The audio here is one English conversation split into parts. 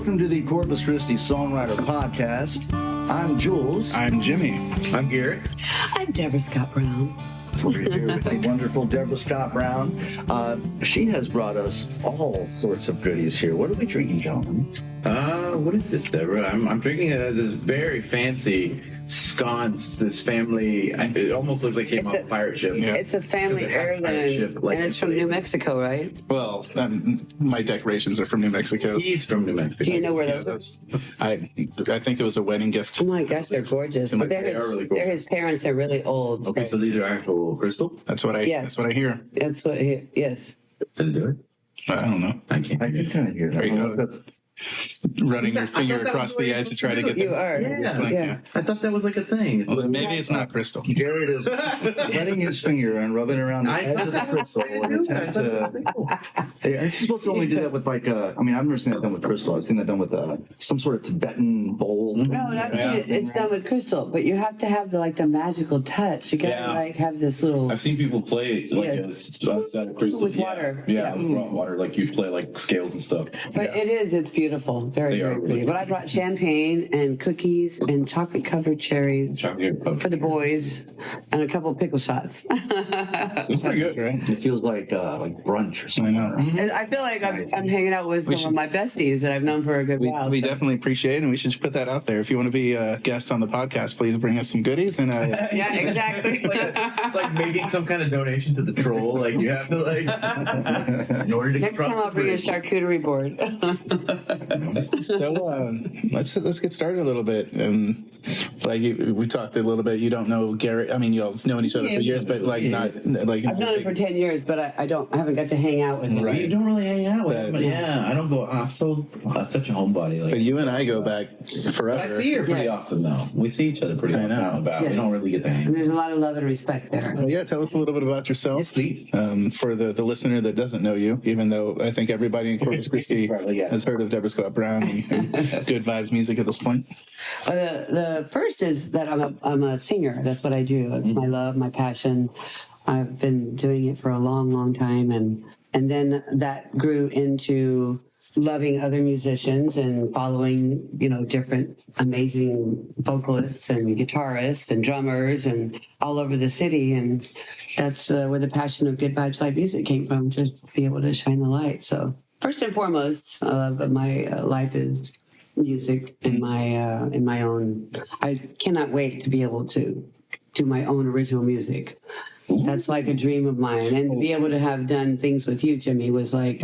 Welcome to the Corpus Christi Songwriter Podcast. I'm Jules. I'm Jimmy. I'm Garrett. I'm Debra Scott-Brown. We're here with the wonderful Debra Scott-Brown. She has brought us all sorts of goodies here. What are we drinking, gentlemen? What is this, Deborah? I'm drinking this very fancy sconce, this family. It almost looks like it came off a pirate ship. Yeah. It's a family heirloom, and it's from New Mexico, right? Well, my decorations are from New Mexico. He's from New Mexico. Do you know where those are? I think it was a wedding gift. Oh my gosh, they're gorgeous. But They are really cool. They're his parents. They're really old. Okay, so these are actual crystal? That's what I hear. That's what yes. Did it do it? I don't know. I can't. I can kind of hear that. There you go. Running your finger across the edge to try to get You are. Yeah. I thought that was like a thing. Well, maybe it's not crystal. Garrett is letting his finger and rubbing around the edge of the crystal. Are you supposed to only do that with like I've never seen that done with crystal. I've seen that done with some sort of Tibetan bowl. No, and I've seen it's done with crystal, but you have to have the magical touch. You gotta have this little. I've seen people play outside of crystal with water. Yeah, with raw water, like you play like scales and stuff. But it's beautiful, very very pretty. Really, but I brought champagne and cookies and chocolate covered cherries for the boys, and a couple of pickle shots. That's pretty good, right? It feels like brunch or something. I know. And I feel like I'm hanging out with some of my besties that I've known for a good while. We definitely appreciate it, and we should put that out there. If you want to be a guest on the podcast, please bring us some goodies. And yeah, exactly. It's like making some kind of donation to the troll. Like you have to in order to Next time I'll bring a charcuterie board. So let's get started a little bit. We talked a little bit. You don't know Garrett. I mean, you've known each other for years, but not like. I've known him for 10 years, but I haven't got to hang out with him. Right. You don't really hang out with him. But I don't go. I'm such a homebody. But you and I go back forever. I see her pretty often, though. We see each other pretty often out and about. Yes. We don't really get to hang. And there's a lot of love and respect there. Well, tell us a little bit about yourself. Yes, please. For the listener that doesn't know you, even though I think everybody in Corpus Christi has heard of Debra Scott-Brown and Good Vibes Music at this point. The first is that I'm a singer. That's what I do. It's my love, my passion. I've been doing it for a long, long time, and then that grew into loving other musicians and following, different amazing vocalists and guitarists and drummers and all over the city. And that's where the passion of Good Vibes Live Music came from, to be able to shine the light. So first and foremost, my life is music in my own. I cannot wait to be able to do my own original music. That's like a dream of mine, and to be able to have done things with you, Jimmy, was like,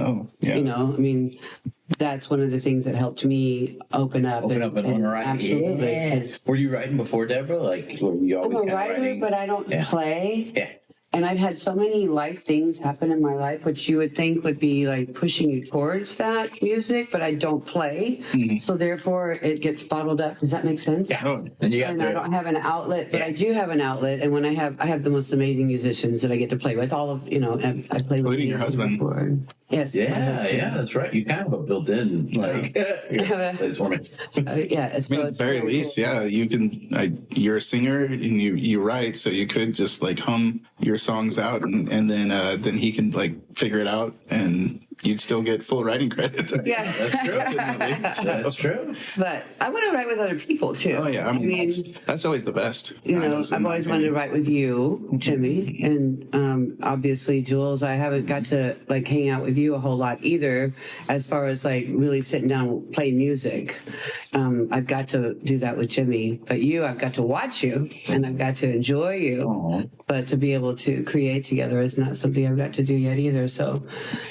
that's one of the things that helped me open up and write. Absolutely. Yes. Were you writing before, Deborah? Like, were you always I'm a writer, writing? but I don't play. Yeah. And I've had so many life things happen in my life, which you would think would be like pushing you towards that music, but I don't play. Mm-hmm. So therefore it gets bottled up. Does that make sense? Yeah. And I don't have an outlet, but I do have an outlet. And when I have the most amazing musicians that I get to play with. All of, I play with your husband. Before. Yes. Yeah, that's right. You kind of have a built-in, plays for me. At the very least, you can, you're a singer and you write, so you could just like hum your songs out and then he can like figure it out and you'd still get full writing credit. Yeah, that's true. That's true. But I want to write with other people too. Oh yeah, I mean that's always the best. I've always wanted to write with you, Jimmy, and obviously Jules. I haven't got to like hang out with you a whole lot either, as far as like really sitting down and playing music. I've got to do that with Jimmy, but I've got to watch you and I've got to enjoy you. Aww. But to be able to create together is not something I've got to do yet either. So,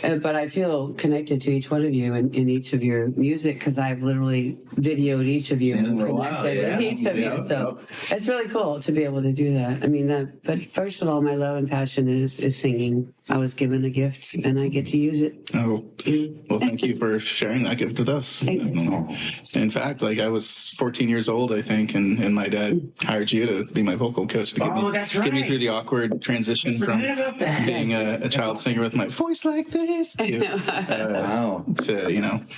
but I feel connected to each one of you and in each of your music, because I've literally videoed each of you and connected with each of you. So it's really cool to be able to do that. I mean, but first of all, my love and passion is singing. I was given a gift and I get to use it. Oh, well, thank you for sharing that gift with us. In fact, like I was 14 years old, I think, and my dad hired you to be my vocal coach to get me through the awkward transition from being a child singer with my voice like this to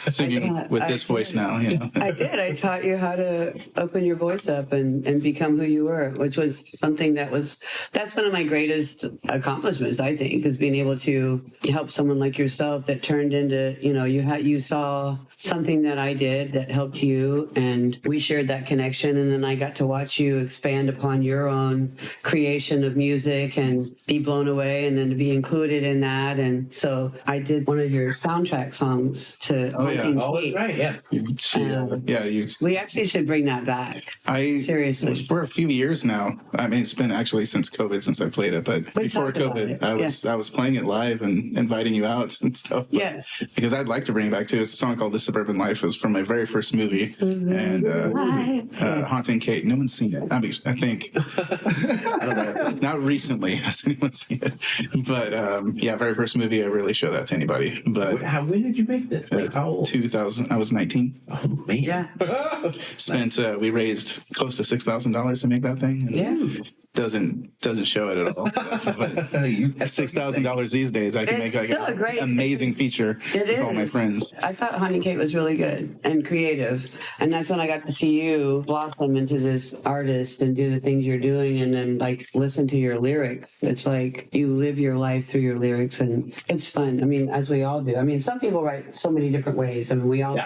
singing with this voice now. I did. I taught you how to open your voice up and become who you were, which was something that's one of my greatest accomplishments, I think, is being able to help someone like yourself that turned into, you saw something that I did that helped you, and we shared that connection, and then I got to watch you expand upon your own creation of music and be blown away, and then to be included in that. And so I did one of your soundtrack songs to Haunting Oh, Kate. that's right. Yeah. We actually should bring that back. Seriously. For a few years now. I mean, it's been actually since COVID since I played it, but We before talked about COVID, it. I was playing it live and inviting you out and stuff. Yes. Because I'd like to bring it back too. It's a song called "The Suburban Life." It was from my very first movie, and Haunting Kate. No one's seen it. I think not recently has anyone seen it, but very first movie. I really show that to anybody. But When did you make this? Like, how old? 2000. I was 19. Oh, man. Yeah. Spent. We raised close to $6,000 to make that thing. And Yeah. Doesn't show it at all. But $6,000 these days, I can It's make like still a great- an amazing feature It with is. all my friends. I thought Haunting Kate was really good and creative. And that's when I got to see you blossom into this artist and do the things you're doing, and then like listen to your lyrics. It's like you live your life through your lyrics, and it's fun. I mean, as we all do. I mean, some people write so many different ways. I mean, we all,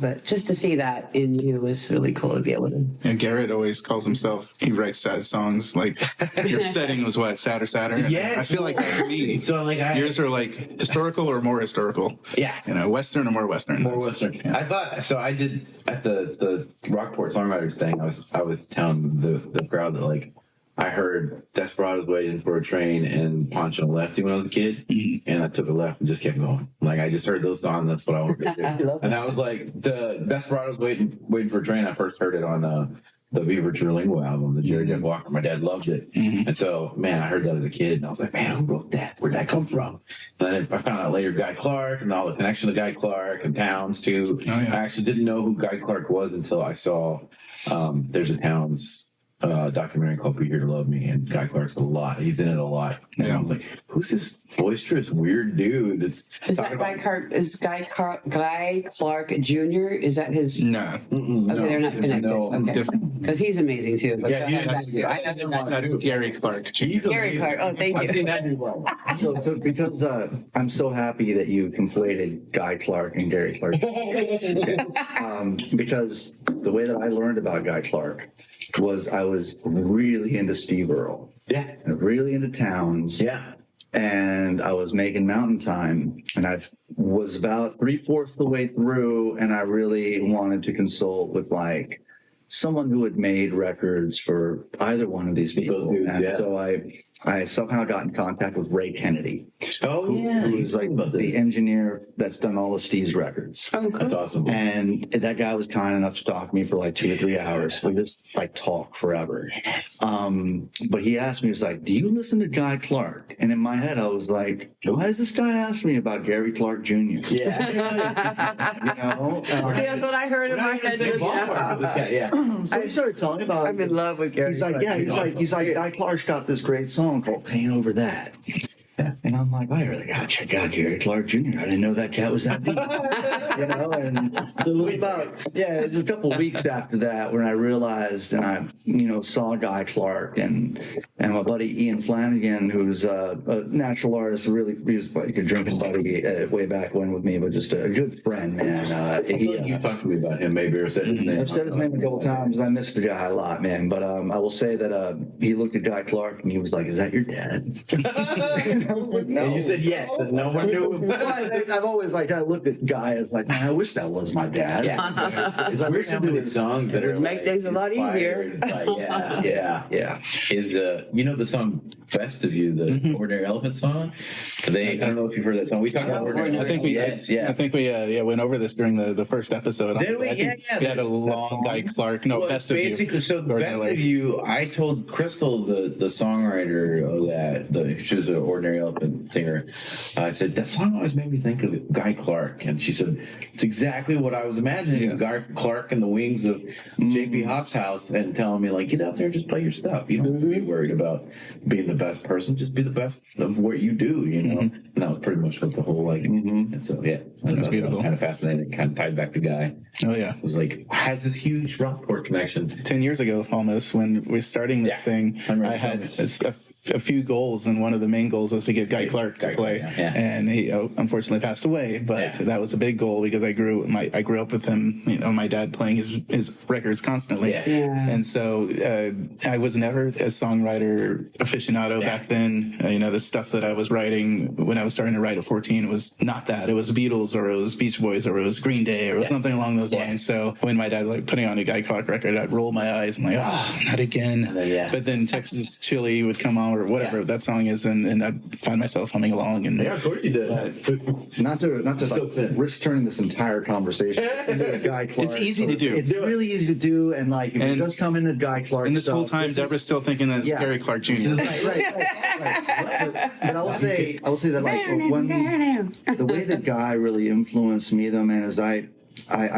but just to see that in you was really cool to be able to. And Garrett always calls himself, he writes sad songs. Like your setting was what, sadder? And Yes. I feel like that's me. So, like, yours are like historical or more historical. Yeah. Western or more Western. More Western. Yeah. I thought so. I did at the Rockport Songwriters thing. I was telling the crowd that like I heard Desperado's Waiting for a Train and Poncho Lefty when I was a kid, and I took a left and just kept going. Like I just heard those songs. That's what I wanted to do. And I was like, the Desperado's Waiting for a Train. I first heard it on the Viva Terlingo album, the Jerry Jeff Walker. My dad loved it. And so, man, I heard that as a kid, and I was like, man, who wrote that? Where'd that come from? And then I found out later Guy Clark and all the connection to Guy Clark and Towns, too. Oh, yeah. I actually didn't know who Guy Clark was until I saw there's a Towns documentary called Be Here to Love Me, and Guy Clark's a lot. He's in it a lot. And I was like, who's this boisterous, weird dude? Is that Guy Clark? Is Guy Clark Jr.? Is that his? No. Okay, they're not connected. No, Okay, different. because he's amazing too. But Yeah, go ahead, That's back to you. Gary Clark. Gary Clark. Oh, thank I've you. seen that before. So because I'm so happy that you conflated Guy Clark and Gary Clark, because the way that I learned about Guy Clark was I was really into Steve Earle, and really into Towns, and I was making Mountain Time, and I was about 3/4 the way through, and I really wanted to consult with like someone who had made records for either one of these people, Those dudes, and so I somehow got in contact with Ray Kennedy. Who's like the engineer that's done all of Steve's records. Oh, cool. That's awesome. And that guy was kind enough to talk to me for like 2 to 3 hours. We just like talk forever. Yes. But he asked me, he was like, do you listen to Guy Clark? And in my head, I was like, why is this guy asking me about Gary Clark Jr.? Yeah. See, that's what I heard in my head. So he started telling me about. I'm in love with Gary. He's like, Clark. he's like, Guy Clark's got this great song called "Pain Over That." And I'm like, I really got to check out Gary Clark Jr. I didn't know that cat was that deep. And so it was it was a couple of weeks after that when I realized, and I, saw Guy Clark and my buddy Ian Flanagan, who's a natural artist, really, he was like a drinking buddy way back when with me, but just a good friend, man. You talked to me about him, maybe, or said his name. I've said his name a couple times. I miss the guy a lot, man. But I will say that he looked at Guy Clark and he was like, "Is that your dad?" And I was like, "No." And you said yes, and no one knew. I've always like I looked at Guy as like, man, I wish that was my dad. It's weird how many songs that are make things a lot easier. inspired by- Yeah. Is the song "Best of You," the Ordinary Elephant song? I don't know if you've heard that song. We talked about Ordinary I think we, Elephant. I think we went over this during the first episode. Did we? I think Yeah. We had a long Guy Clark. No, Well, Best of You. basically, so Ordinary Best of You, I told Crystal, the songwriter of that, she was an Ordinary Elephant singer. I said, that song always made me think of Guy Clark. And she said, it's exactly what I was imagining. Guy Clark in the wings of J.P. Hop's house and telling me, like, get out there and just play your stuff. You don't have to be worried about being the best person. Just be the best of what you do, And that was pretty much what the whole, and so, that was beautiful. kind of fascinating. Kind of tied back to Guy. Oh, yeah. It was like, has this huge Rockport connection. 10 years ago, almost, when we were starting this thing, I had a few goals, and one of the main goals was to get Guy Clark to play. And he unfortunately passed away, but that was a big goal because I grew up with him. You know, my dad playing his records constantly, and so I was never a songwriter aficionado back then. You know, the stuff that I was writing when I was starting to write at 14 was not that. It was Beatles, or it was Beach Boys, or it was Green Day, or it was something along those lines. So when my dad was like putting on a Guy Clark record, I'd roll my eyes. I'm like, oh, not again. But then Texas Chili would come on, or whatever that song is, and I'd find myself humming along. And of course you did. Not to like, risk turning this entire conversation into a Guy Clark. It's easy to do. It's really easy to do, and like if it does come into Guy Clark. And this whole time, Deborah's still thinking that it's Gary Clark Jr. Right. But I will say that like when the way that Guy really influenced me, though, man, is I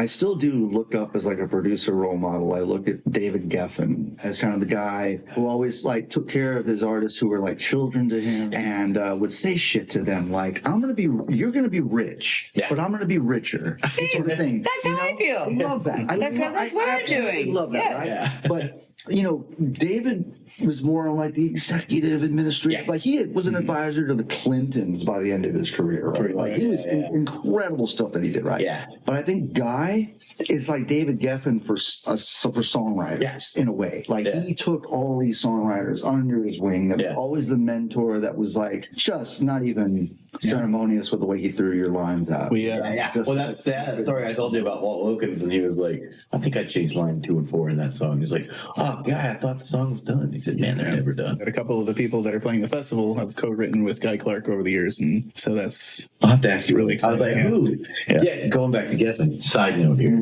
still do look up as like a producer role model. I look at David Geffen as kind of the guy who always like took care of his artists who were like children to him, and would say shit to them like, you're going to be rich, but I'm going to be richer. Sort of thing. That's how I feel. I love that. Because that's what I'm doing. I love that, right? But, you know, David was more on like the executive administrative. Like he was an advisor to the Clintons by the end of his career, right? Like he was incredible stuff that he did, right? But I think Guy is like David Geffen for songwriters in a way. Like he took all these songwriters under his wing. That was always the mentor. That was like just not even ceremonious with the way he threw your lines out. Well, that's that story I told you about Walt Wilkins, and he was like, I think I changed line 2 and 4 in that song. He's like, oh, Guy, I thought the song was done. He said, man, they're never done. A couple of the people that are playing the festival have co-written with Guy Clark over the years, and so that's I'll have to ask you. really exciting. I was like, who? Going back to Geffen. Side note here.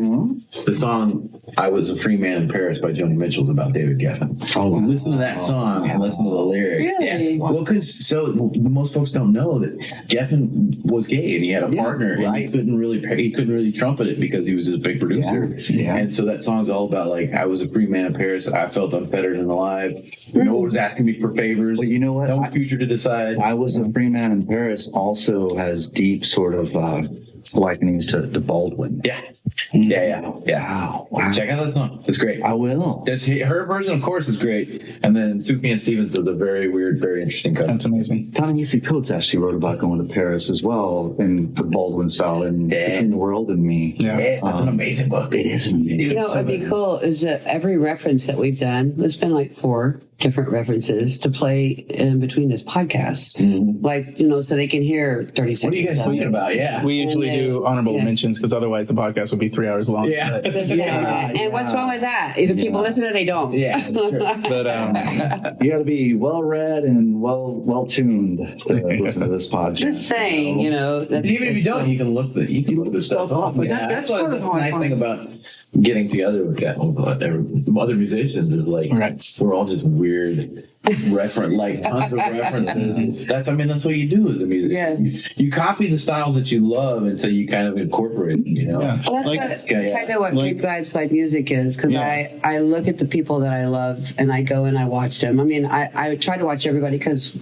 The song I Was a Free Man in Paris by Joni Mitchell is about David Geffen. Listen to that song and listen to the lyrics. Really? Well, because most folks don't know that Geffen was gay and he had a partner, and he couldn't really trumpet it because he was this big producer. And so that song's all about like, I was a free man in Paris. I felt unfettered and alive. No one was asking me for favors. Well, you know what? No future to decide. I Was a Free Man in Paris also has deep sort of likenings to Baldwin. Wow. Check out that song. It's great. I will. Her version, of course, is great. And then Sufjan Stevens does a very weird, very interesting cut. That's amazing. Ta-Nehisi actually wrote about going to Paris as well in the Baldwin style in Between the World and Me. Yes, that's an amazing book. It is amazing. You know, what'd be cool is that every reference that we've done, there's been like 4 different references to play in between this podcast. Like, you know, so they can hear 30 seconds. What are you guys talking about? Yeah. We usually do honorable mentions because otherwise the podcast would be 3 hours long. And what's wrong with that? Either people listen or they don't. Yeah, that's true. But you got to be well read and well tuned to listen to this podcast. Just saying, you know. That's, even if you don't, you can look the stuff up. But that's what the nice thing about getting together with other musicians is like we're all just weird like tons of references. That's what you do as a musician. You copy the styles that you love until you kind of incorporate them, you know. Well, that's kind of what Cape Vibes Like Music is, because I look at the people that I love and I go and I watch them. I mean, I try to watch everybody because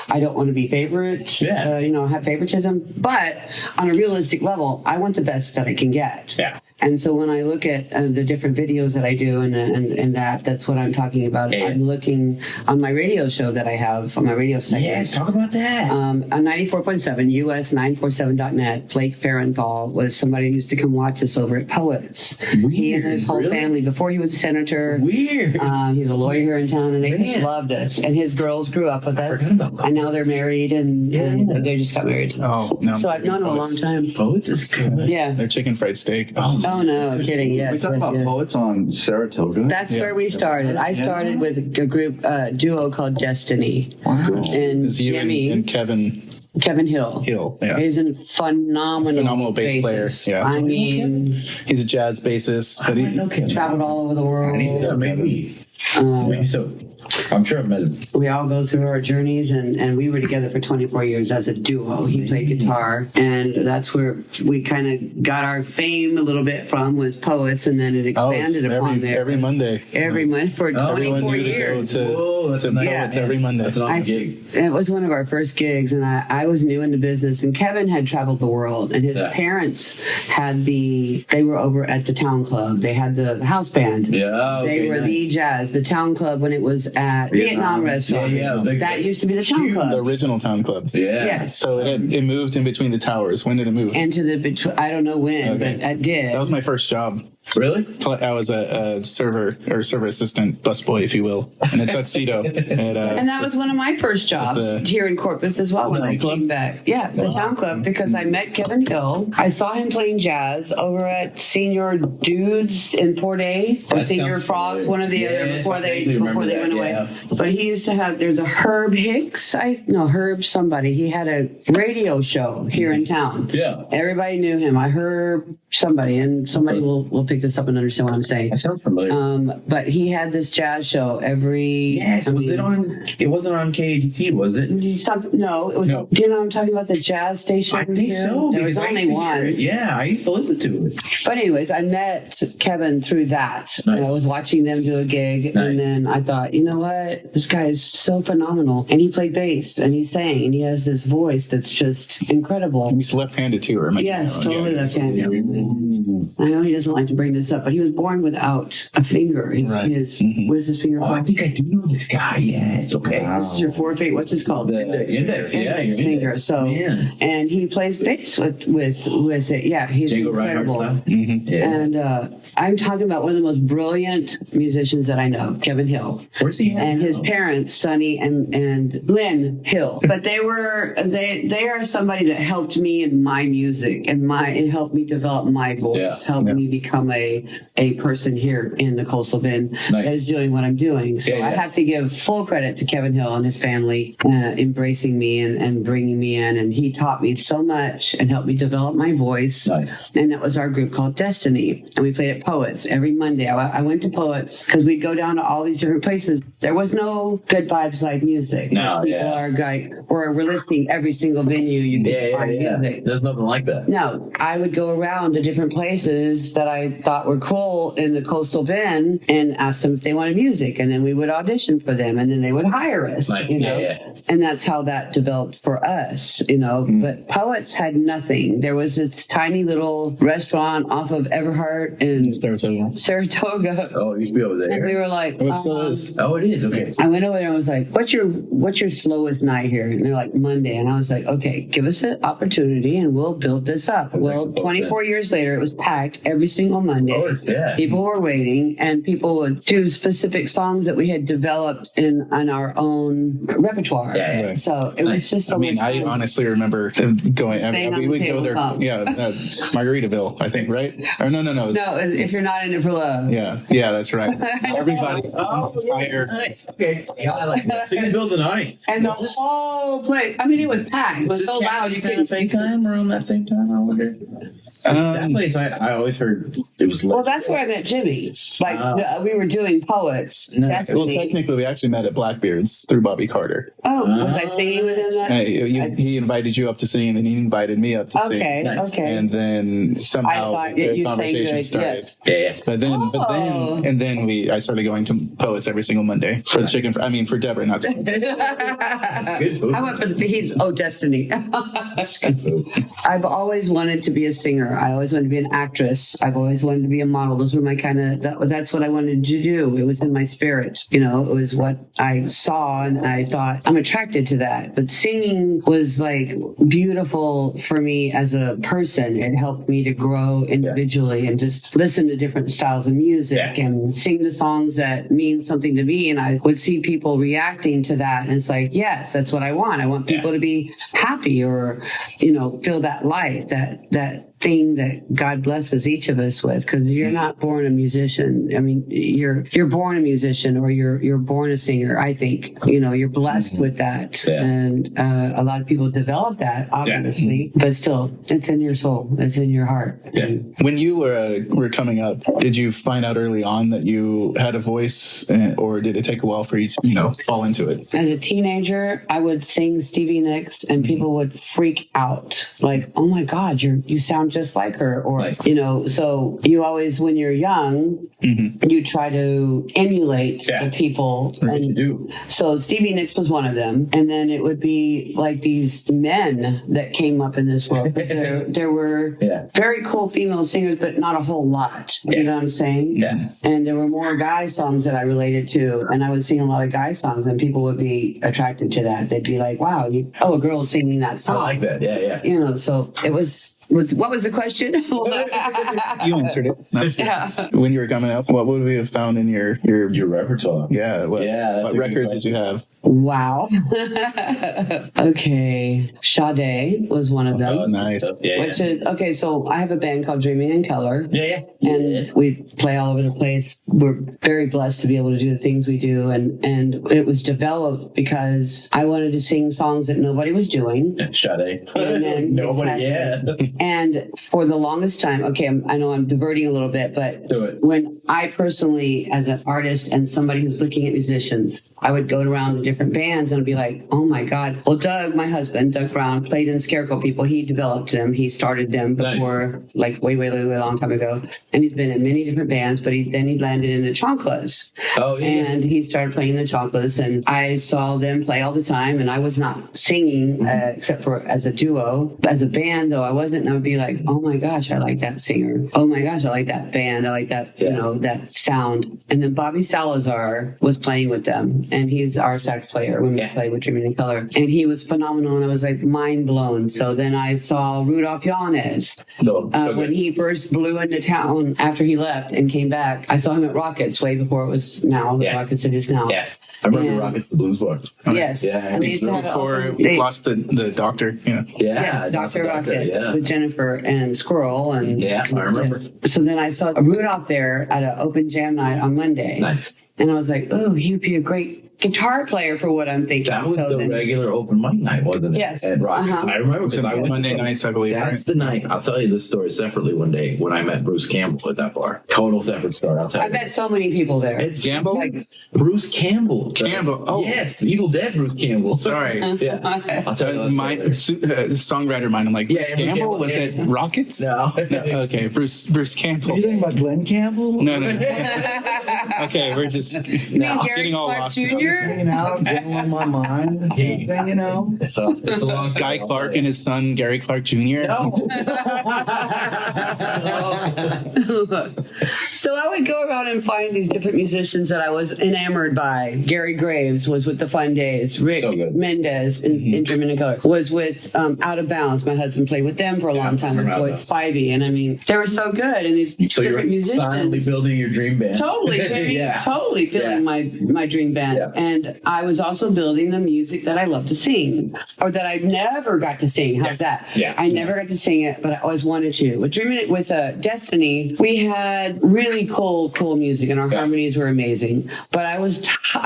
I don't want to be favorite, have favoritism, but on a realistic level, I want the best that I can get. And so when I look at the different videos that I do and that's what I'm talking about. I'm looking on my radio show that I have on my radio segment. Yes, talk about that. On 94.7, US947.net, Blake Farenthold was somebody who used to come watch us over at P.O.E.T.S. He and his whole family, before he was a senator. Weird. He's a lawyer here in town, and they just loved us. And his girls grew up with us. And now they're married, and they just got married. Oh, no. So I've known them a long time. P.O.E.T.S is good. Yeah. Their chicken fried steak. Oh no, kidding. Yes. We talk about P.O.E.T.S on Saratoga. That's where we started. I started with a group, duo called Destiny. Wow. And It's you Jimmy. and Kevin Hill. Yeah. He's a phenomenal bass player. Yeah. I mean, he's a jazz bassist, but he traveled all over the world. Maybe so. I'm sure I've met him. We all go through our journeys, and we were together for 24 years as a duo. He played guitar, and that's where we kind of got our fame a little bit from, was P.O.E.T.S, and then it expanded upon there. Every Monday. Every month for 24 years. That's P.O.E.T.S every Monday. That's an awesome gig. It was one of our first gigs, and I was new in the business, and Kevin had traveled the world, and his parents they were over at the Town Club. They had the house band. Yeah. They were the Jazz, the Town Club, when it was at Vietnam restaurant. Yeah, yeah. That used to be the Town The Club. original town club. Yeah. Yes. So it moved in between the towers. When did it move? And to the, I don't know when, Okay. but I did. That was my first job. Really? I was a server or server assistant, busboy, if you will, in a tuxedo. And that was one of my first jobs the- here in Corpus as well when I Town came back. Yeah, the Town Club, because I met Kevin Hill. I saw him playing jazz over at Senior Dudes in P.O.E.T.S or That Senior sounds Frogs, familiar. one of the other Yes, before I they vaguely remember went that, away. yeah. But he used to have. There's a Herb Hicks. Herb somebody. He had a radio show here in town. Yeah. Everybody knew him. I heard somebody, and somebody will pick this up and understand what I'm saying. That sounds familiar. But he had this jazz show every. Yes, was it on? It wasn't on KADT, was it? No, it was. No. Do you know what I'm talking about? The jazz station. I think here? so. There was Because I only used to hear one. it. Yeah, I used to listen to it. But anyways, I met Kevin through that. Nice. I was watching them do a gig, Nice. and then I thought, you know what? This guy is so phenomenal, and he played bass, and he sang, and he has this voice that's just incredible. He's left-handed too, or am I? Yes, totally Yeah. left-handed. I know he doesn't like to bring this up, but he was born without a finger. Right. What is his finger Oh, I called? think I do know this guy. Yeah, it's okay. This is your forefinger. What's it called? The index, yeah, your finger. index. So, Man. and he plays bass with it. Yeah, he's Django Reinhardt incredible. style. Yeah. And I'm talking about one of the most brilliant musicians that I know, Kevin Hill. Where's he at And his now? parents, Sonny and Lynn Hill. But they are somebody that helped me in my music and it helped me develop my voice, Yeah. helped me become a person here in the Coastal Bend Nice. that is doing what I'm doing. So Yeah, I yeah. have to give full credit to Kevin Hill and his family embracing me and bringing me in. And he taught me so much and helped me develop my voice. Nice. And that was our group called Destiny. And we played at P.O.E.T.S every Monday. I went to P.O.E.T.S because we'd go down to all these different places. There was no good vibes like music. No, People yeah. are like, we're listing every single venue you can find music. There's nothing like that. No, I would go around to different places that I thought were cool in the Coastal Bend and ask them if they wanted music. And then we would audition for them and then they would hire us, Nice. you know? Yeah. And that's how that developed for us, you know. But P.O.E.T.S had nothing. There was this tiny little restaurant off of Everhart in Saratoga. Oh, it used to be over And we there. were like, Oh, it still is. Oh, it is. Okay. I went over there and was like, what's your slowest night here? And they're like, Monday. And I was like, okay, give us an opportunity and we'll build this up. Well, makes 24 years later, it was packed every single Monday. Of course, yeah. People were waiting and people would do specific songs that we had developed in our own repertoire. Yeah, yeah. So it was just so I mean, much I fun. honestly remember going. Bang on We the would go table there. song. Yeah, Margaritaville, I think, right? Or no. No, if you're not in it for love. Yeah, that's right. Everybody, entire. Nice. Okay. Yeah, I like that. So you built a night. And the whole place, I mean, it was packed. It was so loud. You Santa couldn't. Fe time around that same time, I wonder? That place, I always heard it was Well, that's where I met Jimmy. Like, we were doing Poets. Nice. Well, Destiny. technically, we actually met at Blackbeard's through Bobby Carter. Oh, was I singing with him that? He invited you up to sing, and then he invited me up to sing. Okay, Nice. okay. And then somehow I thought the you sang conversation good, started. yes. Yeah. But then I started going to Poets every single Monday for the chicken. For Debra, not. That's good food. I went for Destiny. That's good food. I've always wanted to be a singer. I always wanted to be an actress. I've always wanted to be a model. Those were my that's what I wanted to do. It was in my spirit. You know, it was what I saw and I thought I'm attracted to that. But singing was like beautiful for me as a person. It helped me to grow individually and just listen to different styles of music and sing the songs that mean something to me. And I would see people reacting to that. And it's like, yes, that's what I want. I want people to be happy or, feel that light, that thing that God blesses each of us with, because you're not born a musician. I mean, you're born a musician or you're born a singer. I think, you're blessed with that. Yeah. And a lot of people develop that, obviously, but still, it's in your soul. It's in your heart. Yeah. When you were coming up, did you find out early on that you had a voice, or did it take a while for you to, fall into it? As a teenager, I would sing Stevie Nicks and people would freak out. Like, oh my God, you sound just like her, or Nice. so you always, when you're young, you try to emulate the people. What you do. So Stevie Nicks was one of them, and then it would be like these men that came up in this world. There were very cool female singers, but not a whole lot. You know what I'm saying? Yeah. And there were more guy songs that I related to, and I would sing a lot of guy songs, and people would be attracted to that. They'd be like, "Wow, a girl's singing that song." I like that. Yeah. So it was. What was the question? You answered it. When you were coming up, what would we have found in your repertoire? Yeah. What that's a good records did you have? Wow. Okay. Sade was one of them. Oh, nice. Which is, okay, so I have a band called Dreaming in Color. And we play all over the place. We're very blessed to be able to do the things we do. And it was developed because I wanted to sing songs that nobody was doing. Sade. And then Nobody, And for the longest time, okay, I know I'm diverting a little bit, but Do it. when I personally, as an artist and somebody who's looking at musicians, I would go around to different bands and I'd be like, oh my God. Well, Doug, my husband, Doug Brown, played in Scarecrow People. He developed them. He started them before, like way long time ago. And he's been in many different bands, but then he landed in the Chonklas. Oh, yeah. And he started playing the Chonklas, and I saw them play all the time, and I was not singing except for as a duo. As a band, though, I wasn't. And I would be like, oh my gosh, I like that singer. Oh my gosh, I like that band. I like that, that sound. And then Bobby Salazar was playing with them, and he's our sax player when we played with Dreaming in Color. And he was phenomenal, and I was like mind blown. So then I saw Rudolph Yanez when he first blew into town after he left and came back. I saw him at Rockets way before it was now the Rockets it is now. Yeah. I remember Rockets, the Blues Bar. Yes. Yeah. And they used to have Before we lost the doctor. Yeah. Yes, Dr. Rockets with Jennifer and Squirrel. And I remember. So then I saw Rudolph there at an open jam night on Monday. Nice. And I was like, oh, he'd be a great guitar player for what I'm thinking. That was the regular open mic night, wasn't it? Yes. At Rockets. I remember because I went Monday nights, I believe. That's the night. I'll tell you this story separately one day when I met Bruce Campbell at that bar. Total separate story. I'll tell you. I met so many people there. It's Campbell? Bruce Campbell. Oh. Yes. Evil Dead Bruce Campbell. Sorry. Yeah. I'll tell you My songwriter mind. I'm like, Bruce Campbell? Was it Rockets? No. Okay, Bruce Campbell. You think about Glenn Campbell? No. Okay, we're just getting all lost. Hanging out, getting on my mind. Thing, So it's a long Guy Clark and his son Gary Clark Jr. So I would go around and find these different musicians that I was enamored by. Gary Graves was with the Fun Days. Rick Mendez in Dreaming in Color was with Out of Bounds. My husband played with them for a long time with Floyd Spivey. And I mean, they were so good. And these different musicians. Silently building your dream band. Totally, totally feeling my dream band. Yeah. And I was also building the music that I love to sing, or that I never got to sing. How's that? Yeah. I never got to sing it, but I always wanted to. With Dreaming with Destiny, we had really cool music, and our harmonies were amazing. But I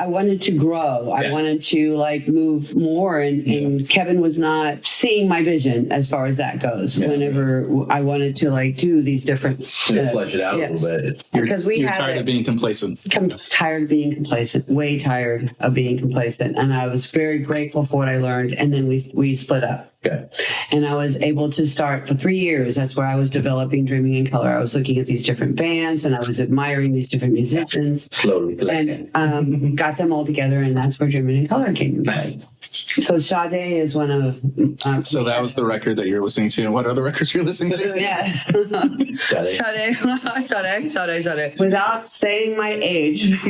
wanted to grow. I wanted to move more, and Kevin was not seeing my vision as far as that goes. Whenever I wanted to do these different, flesh it out a little bit. Because you're tired of being complacent. Tired of being complacent. Way tired of being complacent. And I was very grateful for what I learned. And then we split up. Okay. And I was able to start for 3 years. That's where I was developing Dreaming in Color. I was looking at these different bands, and I was admiring these different musicians. Slowly. And got them all together, and that's where Dreaming in Color came to Nice. play. So Sade is one of... so that was the record that you're listening to. And what other records you're listening to? Yeah. Sade. Without saying my age,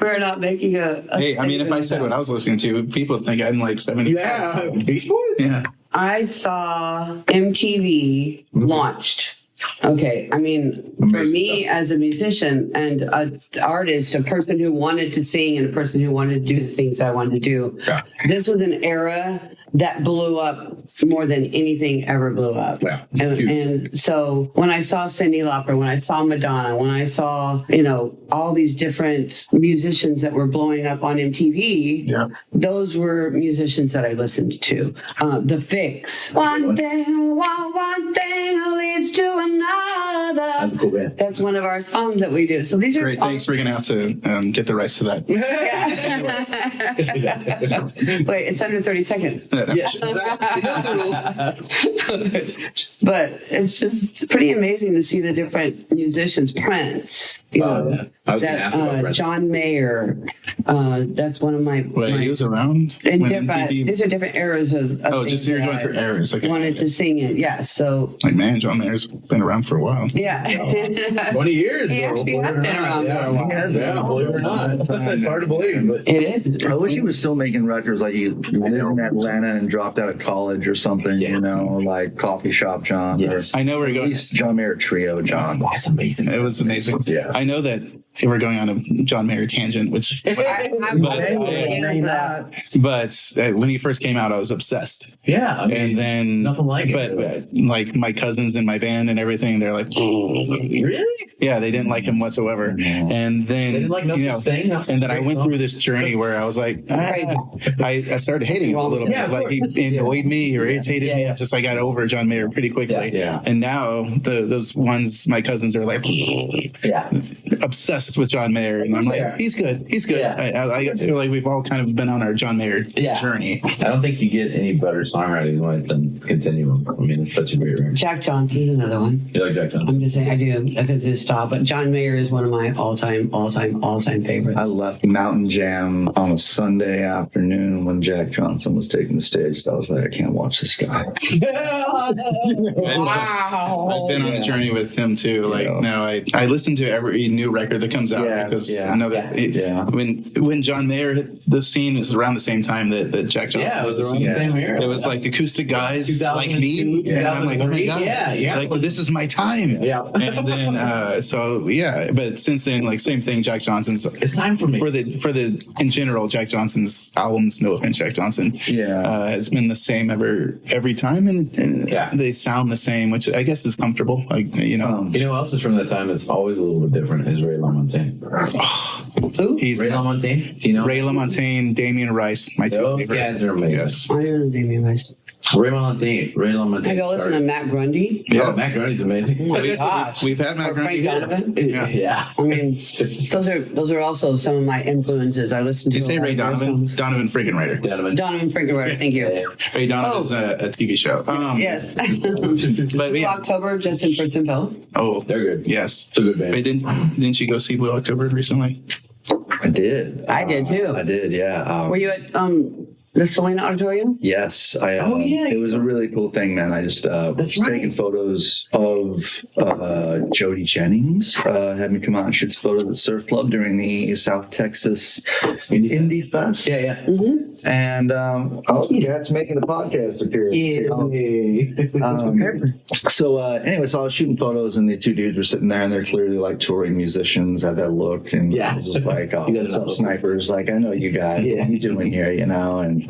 we're not making a hey, I mean, if I said what I was listening to, people think I'm like 70. Yeah. I saw MTV launched. Okay, I mean, for me as a musician and an artist, a person who wanted to sing and a person who wanted to do the things I wanted to do, this was an era that blew up more than anything ever blew up. Yeah. And so when I saw Cyndi Lauper, when I saw Madonna, when I saw, all these different musicians that were blowing up on MTV, those were musicians that I listened to. The Fix. One thing leads to another. That's a cool band. That's one of our songs that we do. So these are great. Thanks. We're going to have to get the rights to that. Wait, it's under 30 seconds. Yes. But it's pretty amazing to see the different musicians. Prince, you know, yeah. I was gonna ask about that Prince. John Mayer. That's one of my. Wait, he was around in when different, MTV. these are different eras of Oh, things just you're that going I through eras. Okay. wanted to sing it. Yeah, so Like, man, John Mayer's been around for a while. yeah. 20 years. He though, actually believe has it or been not. around Yeah, for a while. He has been Yeah, around believe it for or a not. long time. It's hard to believe, but It is. I wish he was still making records. Like he lived in Atlanta and dropped out of college or something. Yeah. You know, like Coffee Shop John. Yes. Or I know where at he goes. least John Mayer Trio John. that's amazing. It was amazing. Yeah. I know that we're going on a John Mayer tangent, which, I'm May not. but when he first came out, I was obsessed. Yeah, I mean, And then, nothing like it. but like my cousins in my band and everything, they're like, really? yeah, they didn't like him whatsoever. And then, They didn't like No you Such know, Thing? That's and a then I great went song. through this journey where I was like, I started hating him a little Yeah, bit. of Like he annoyed me, or irritated me. Yeah. I'm just like, I got over John Mayer pretty quickly. Yeah. And now those ones, my cousins are like Yeah. obsessed with John Mayer, and I'm they like, are. he's good. He's good. Yeah. I feel like we've all kind of been on our John Mayer journey. I don't think you get any better songwriting wise than Continuum. I mean, it's such a great record. Jack Johnson's another one. You like Jack Johnson? I'm just saying, I do because his style. But John Mayer is one of my all-time favorites. I left Mountain Jam on a Sunday afternoon when Jack Johnson was taking the stage. I was like, I can't watch this guy. Wow. I've been on a journey with him too. Like Yeah. now, I listen to every new record that comes out because I know that when John Mayer hit the scene, it was around the same time that Jack Johnson. Yeah, it was around the Yeah. same year. It was like acoustic guys like me, 2002, and I'm like, oh my god, yeah. like this is my time. Yeah. And then but since then, like same thing. Jack Johnson's. It's time for me. For the in general, Jack Johnson's albums. No offense, Jack Johnson. Has been the same every time, and they sound the same, which I guess is comfortable. Like you know who else is from that time that's always a little bit different is Ray LaMontagne. Who? He's Ray LaMontagne? Do you know? Ray LaMontagne, Damien Rice, my two Those favorite. guys are amazing. Yes. I don't know Damien Rice. Ray LaMontagne. Have you listened to Matt Grundy? Yeah, Matt Grundy's amazing. Oh my gosh. We've had Matt Or Grundy Frank here. Donovan? Yeah. I mean, those are also some of my influences. I listen to. Did you say a lot Ray of their Donovan? songs. Donovan Frankenwriter. Donovan Frankenwriter. Thank you. Ray Donovan is a TV show. Yes. But Blue yeah. October, Justin Furstenfeld. Oh, They're good. yes. It's a good band. Wait, didn't you go see Blue October recently? I did. I did too. I did, yeah. Were you at the Selena Auditorium? Yes, I. It was a really cool thing, man. I just was taking photos of Jody Jennings. Had me come out and shoot some photos at the Surf Club during the South Texas Indie Fest. Yeah. Mm-hmm. And Cat's making a podcast appearance. So anyway, so I was shooting photos, and these two dudes were sitting there, and they're clearly like touring musicians, had that look, and I was just like, "Oh, what's up, snipers? Like, I know you guys. What are you doing here? You know?" And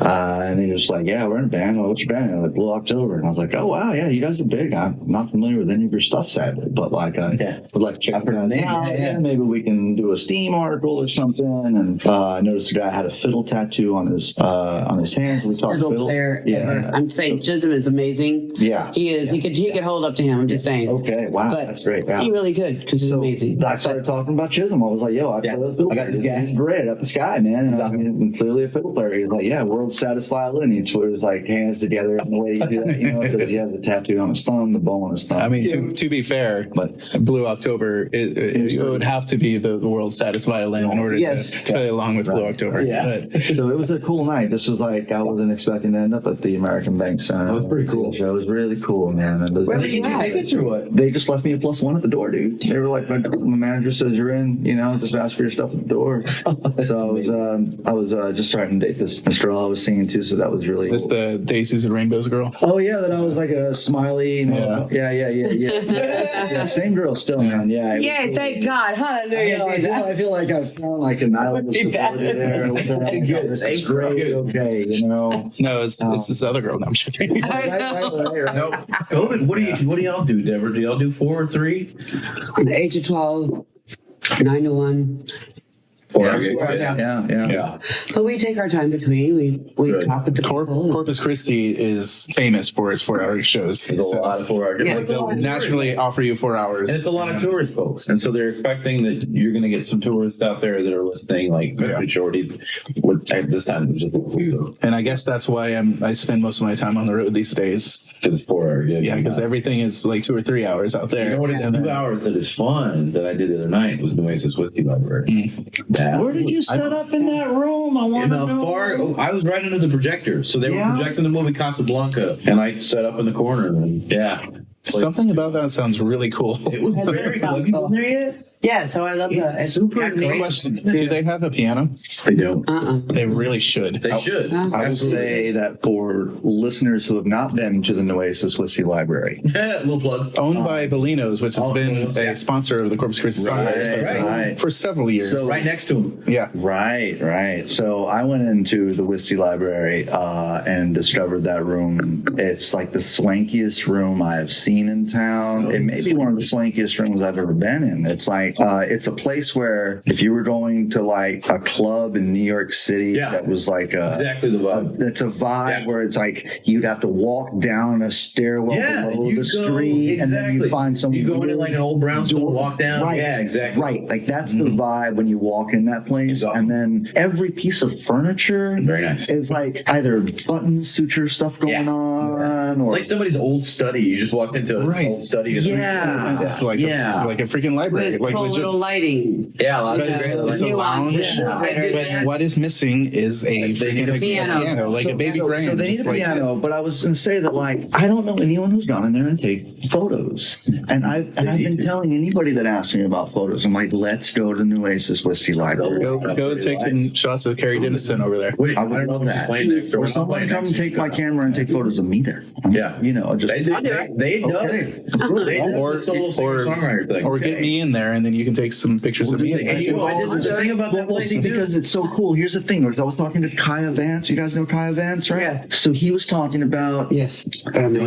they were just like, "Yeah, we're in a band. Well, what's your band?" And like Blue October, and I was like, "Oh wow, yeah, you guys are big. I'm not familiar with any of your stuff, sadly, but like, I would like to check you guys out. Yeah, maybe we can do a Steam article or something." And I noticed the guy had a fiddle tattoo on his hands. We talked fiddle. Player ever. I'm saying Chisholm is amazing. Yeah, he is. He could hold up to him. I'm just saying. Okay, wow, But that's great. Wow. He really could because he's amazing. I started talking about Chisholm. I was like, "Yo, I got this guy. He's great. I got this guy, man." And I mean, clearly a fiddle player. He was like, "Yeah, world's saddest violin." He put his like hands together in the way you do that, you know, because he has a tattoo on his thumb, the bow on his thumb. I mean, to be fair, but Blue October it would have to be the world's saddest violin in order to play along with Blue October. Yeah. But, so it was a cool night. This was like I wasn't expecting to end up at the American Bank Center. That was pretty cool. It was really cool, man. And Where did you get your tickets or what? They just left me a +1 at the door, dude. They were like, my manager says you're in, you know, just ask for your stuff at the door. So I was just starting to date this girl I was singing to, so that was really is this the Daisies and Rainbows girl? Oh yeah, that I was like a smiley, you know, yeah. Same girl still, man. Yeah. Yeah, thank God. Hallelujah. I feel like I've found like an island of stability there. This is great. Okay, you know. No, it's this other girl. No, I'm joking. I know. No. COVID. What do y'all do, Deborah? Do y'all do 4 or 3? 8 to 12, 9 to 1. 4 Yeah. But we take our time between. We talk with the people. Corpus Christi is famous for its 4-hour shows. There's a lot of 4-hour. Yeah. Like they'll naturally offer you 4 hours. And it's a lot of tourist folks. And so they're expecting that you're going to get some tourists out there that are listening, like majorities. But this time it was just because And I guess that's why I spend most of my time on the road these days. it's 4 hours. Yeah, because everything is like 2 or 3 hours out there. You know what is 2 hours that is fun that I did the other night was the Oasis Whiskey Library. Where did you set up in that room? I want In to the know. far, I was right under the projector, so they were projecting the movie Casablanca, and I set up in the corner. And Something about that sounds really cool. it was very cool. Have you been there yet? Yeah, so I love that. It's super great. Question: do they have a piano? They don't. They really should. They should. I will say that for listeners who have not been to the Oasis Whiskey Library, Little plug. Owned by Bellino's, which has been Bellino's, a sponsor of the Corpus Christi Songwriters Festival right. for several years. So- Right next to him. yeah. right. So I went into the Whiskey Library and discovered that room. It's like the swankiest room I've seen in town. It may be one of the swankiest rooms I've ever been in. It's like it's a place where if you were going to like a club in New York City that was like Exactly the vibe. it's a vibe where it's like you'd have to walk down a stairwell below you the street and then you find some You go into like an old brownstone, walk down. Right. Yeah, exactly. Right. Like that's the vibe when you walk in that place. Awesome. And then every piece of furniture Very nice. is like either button suture stuff going on or It's like somebody's old study. You just walked into an Right. old study. It's like like a freaking library. With Like cool legit. little lighting. Yeah, a lot But of it's a lounge. But what is missing is a freaking piano, like a baby grand. So they need just a like- piano, but I was going to say that like I don't know anyone who's gone in there and take photos, and I've been telling anybody that asks me about photos, I'm like, let's go to the Oasis Whiskey Library. Go take some shots of Carrie Dennison over there. I would love that. Playing next door. Or someone come take my camera and take photos of me there. Yeah. You know, just They do. They do. Okay. They do Or the solo singer-songwriter thing. or get me in there, and then you can take some pictures of me. And the thing about that Well, place see, too. because it's so cool. Here's the thing. I was talking to Kaya Vance. You guys know Kaya Vance, right? Yeah. So he was talking about Yes.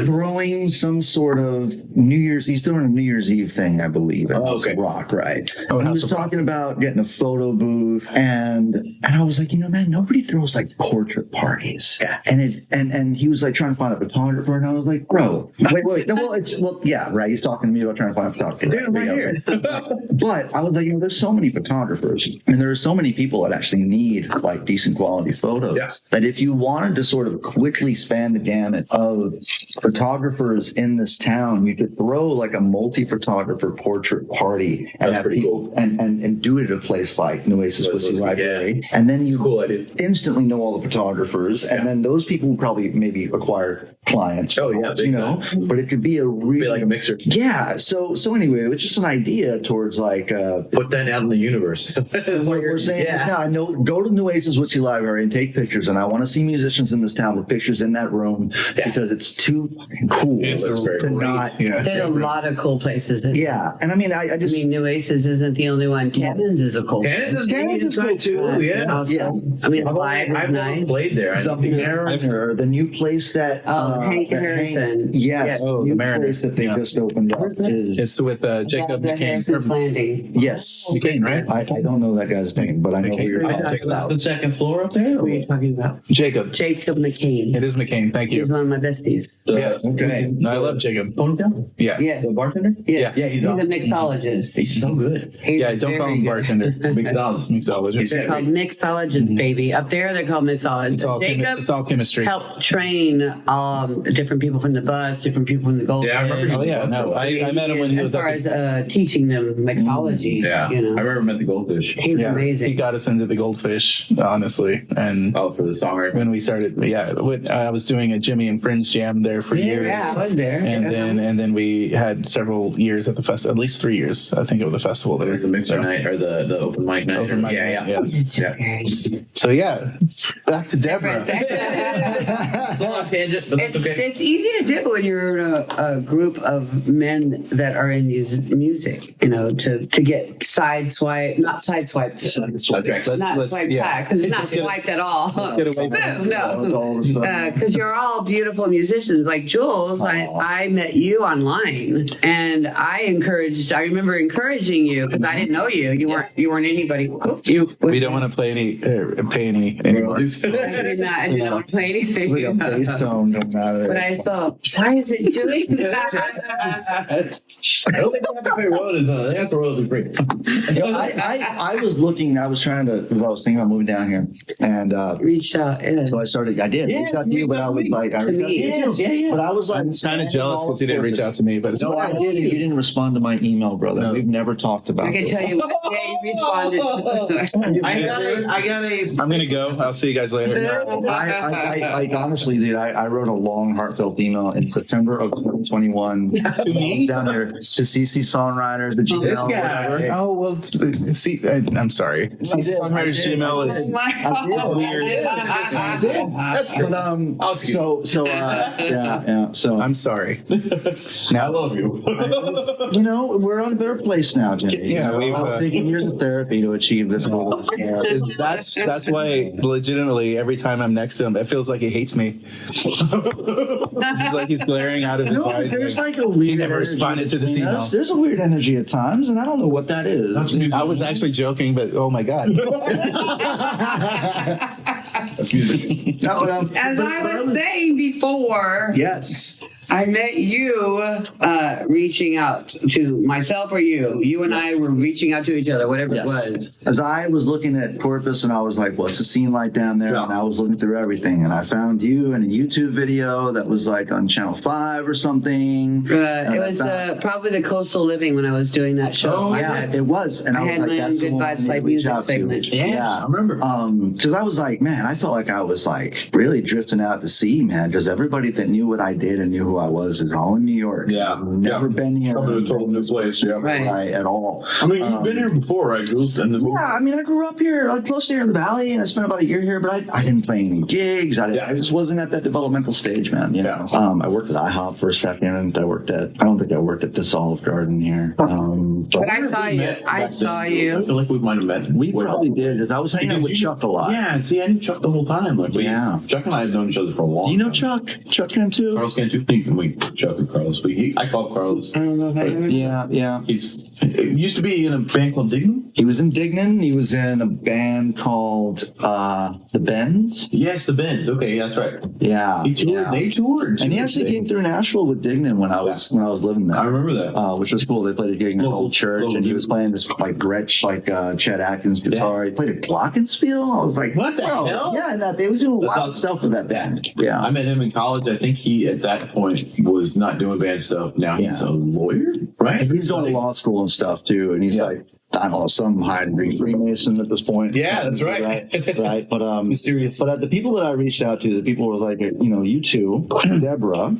throwing some sort of New Year's. He's doing a New Year's Eve thing, I believe. At House of Rock, right? Oh, And he House was of Rock. talking about getting a photo booth, and I was like, man, nobody throws like portrait parties. Yeah. And he was like trying to find a photographer, and I was like, bro, wait. No, yeah, right. He's talking to me about trying to find a photographer. Dude, right here. But I was like, there's so many photographers, and there are so many people that actually need like decent quality photos. Yeah. That if you wanted to sort of quickly span the gamut of photographers in this town, you could throw like a multi-photographer portrait party and have pretty people and do it at a place like Oasis Whiskey Library, yeah. and then you Cool idea. instantly know all the photographers, and then those people will probably maybe acquire clients. Oh, yeah, big time. But it could be a really Be like a mixer. Yeah. So anyway, it was just an idea towards like. Put that out in the universe. That's What we're saying is now, I know, go to the Oasis Whiskey Library and take pictures, and I want to see musicians in this town with pictures in that room because it's too fucking cool It's to a great, not. There's a lot of cool places. Yeah, and I mean, I just. New Oasis isn't the only one. Cannons is a cool Cannons Cannons is cool too. Yeah. Yeah. I mean, the vibe is I've never nice. played there. The Mariner, the new place that Hank that Harrison. yes, Oh, new the Mariner. place that they Yeah. just opened up Where's that? is It's with Jacob The McCain. Harrison's Landing. yes. McCain, right? I don't know that guy's name, but I know who you're McCain. talking That's about. the second floor up there? What are you talking about? Jacob. Jacob McCain. It is McCain. Thank you. He's one of my besties. Yes. Okay. No, I love Jacob. Ponytail? Yeah. Yeah. The bartender? Yeah. Yeah, he's a awesome. mixologist. He's so good. He's Yeah, don't call him very good. bartender. Mixologist. Mixologist. They're called mixologists, baby. Up there, they're called mixologists. It's all Jacob it's all chemistry. helped train different people from the bus, different people from the Goldfish. Yeah, I remember. Oh yeah, no, I met him when he was as far at as teaching them mixology. Yeah. You know, I remember him at the Goldfish. he's amazing. He got us into the Goldfish, honestly, and Oh, for the songwriter. when we started, I was doing a Jimmy and Fringe jam there for years. Yeah, I was there. And then we had several years at the festival, at least 3 years, I think, of the festival there. It was the mixer So- night or the open mic night. Open mic yeah, night, yeah. yeah. Okay. So yeah, back to Debra. It's all on tangent, but that's okay. It's easy to do when you're in a group of men that are in music, you know, to get not sideswiped, Okay. not Let's- swiped yeah. back, because it's not Let's get- swiped at all. let's get away from No, because you're all beautiful musicians. Like Jules, I met you online, and I remember encouraging you because I didn't know you. You weren't anybody. We don't want to pay any anymore. I did not want to play anything. Like a bass tone going on. out of there. But I saw, why is it doing that? I don't think I have to pay royalties on it. That's royalty free. I was looking. I was trying to. I was thinking about moving down here, and Reached out. Yeah. so I started. I did reach out to you, but I was like, I To reached out me. to you. Yeah. But I was like, I'm kind of jealous because you didn't reach out to me, but it's No, I didn't. You didn't respond to my email, brother. No. We've never talked about I can this. tell you what day you responded. I got a. I'm gonna go. I'll see you guys later. I honestly, dude, I wrote a long, heartfelt email in September of 2021 To me? down there to CC Songwriters, the Gmail, This guy. whatever. Oh well, see, I'm sorry. See, Songwriters Gmail is That's true. But yeah. So I'm sorry. I love you. you know, we're on a better place now, Jimmy. Yeah, You know, we've, I've taken years of therapy to achieve this goal. That's why legitimately every time I'm next to him, it feels like he hates me. It's like he's glaring out of his No, eyes. there's like a weird he never energy responded to this between email. us. There's a weird energy at times, and I don't know what that is. I was actually joking, but oh my god. As I was saying before, Yes. I met you reaching out to myself or you. You and I were reaching out to each other, whatever it was. As I was looking at Corpus, and I was like, what's the scene like down there? Yeah. And I was looking through everything, and I found you in a YouTube video that was like on Channel 5 or something. And It I was found- probably the Coastal Living when I was doing that show. yeah, it was. And I I was had like, my own that's the Good one I Vibes need to Like reach Music out to. segment. Yeah, I remember. Because I was like, man, I felt like I was like really drifting out to sea, man. Because everybody that knew what I did and knew who I was is all in New York. Yeah. I've never been here. Coming to a total new place. Yeah. Right. At all. I mean, you've been here before, right, Jules? And the Yeah, I mean, I grew up here, like close to here in the valley, and I spent about a year here. But I didn't play any gigs. I just wasn't at that developmental stage, man. You know, I worked at IHOP for a second, and I don't think I worked at this Olive Garden here. But I saw you. I saw I you. feel like we might have met. We probably did, because I was hanging out with Chuck a lot. Yeah, and see, I knew Chuck the whole time. Like, Chuck and I have known each other for a long time. Do you know Chuck? Chuck can too? Carlos can too. Chuck and Carlos. I call Carlos. I don't know if I ever. Yeah. He used to be in a band called Dignum. He was in Dignan. He was in a band called The Bends. Yes, the Bends. Okay, that's right. Yeah. He toured. yeah. They toured. And he actually came through Nashville with Dignan when I was living there. I remember that. Which was cool. They played a gig in an old church, and he was playing this like Gretsch, like Chet Atkins guitar. He played a glockenspiel. I was like, What the hell? Yeah, and they was doing wild awesome. stuff with that band. Yeah. I met him in college. I think he, at that point, was not doing band stuff. Now he's a lawyer, right? And he's going to law school and stuff too, and he's like, I don't know, some high degree Freemason at this point. Yeah, that's right. right. But Mysterious. But the people that I reached out to, the people were like, you two, Deborah.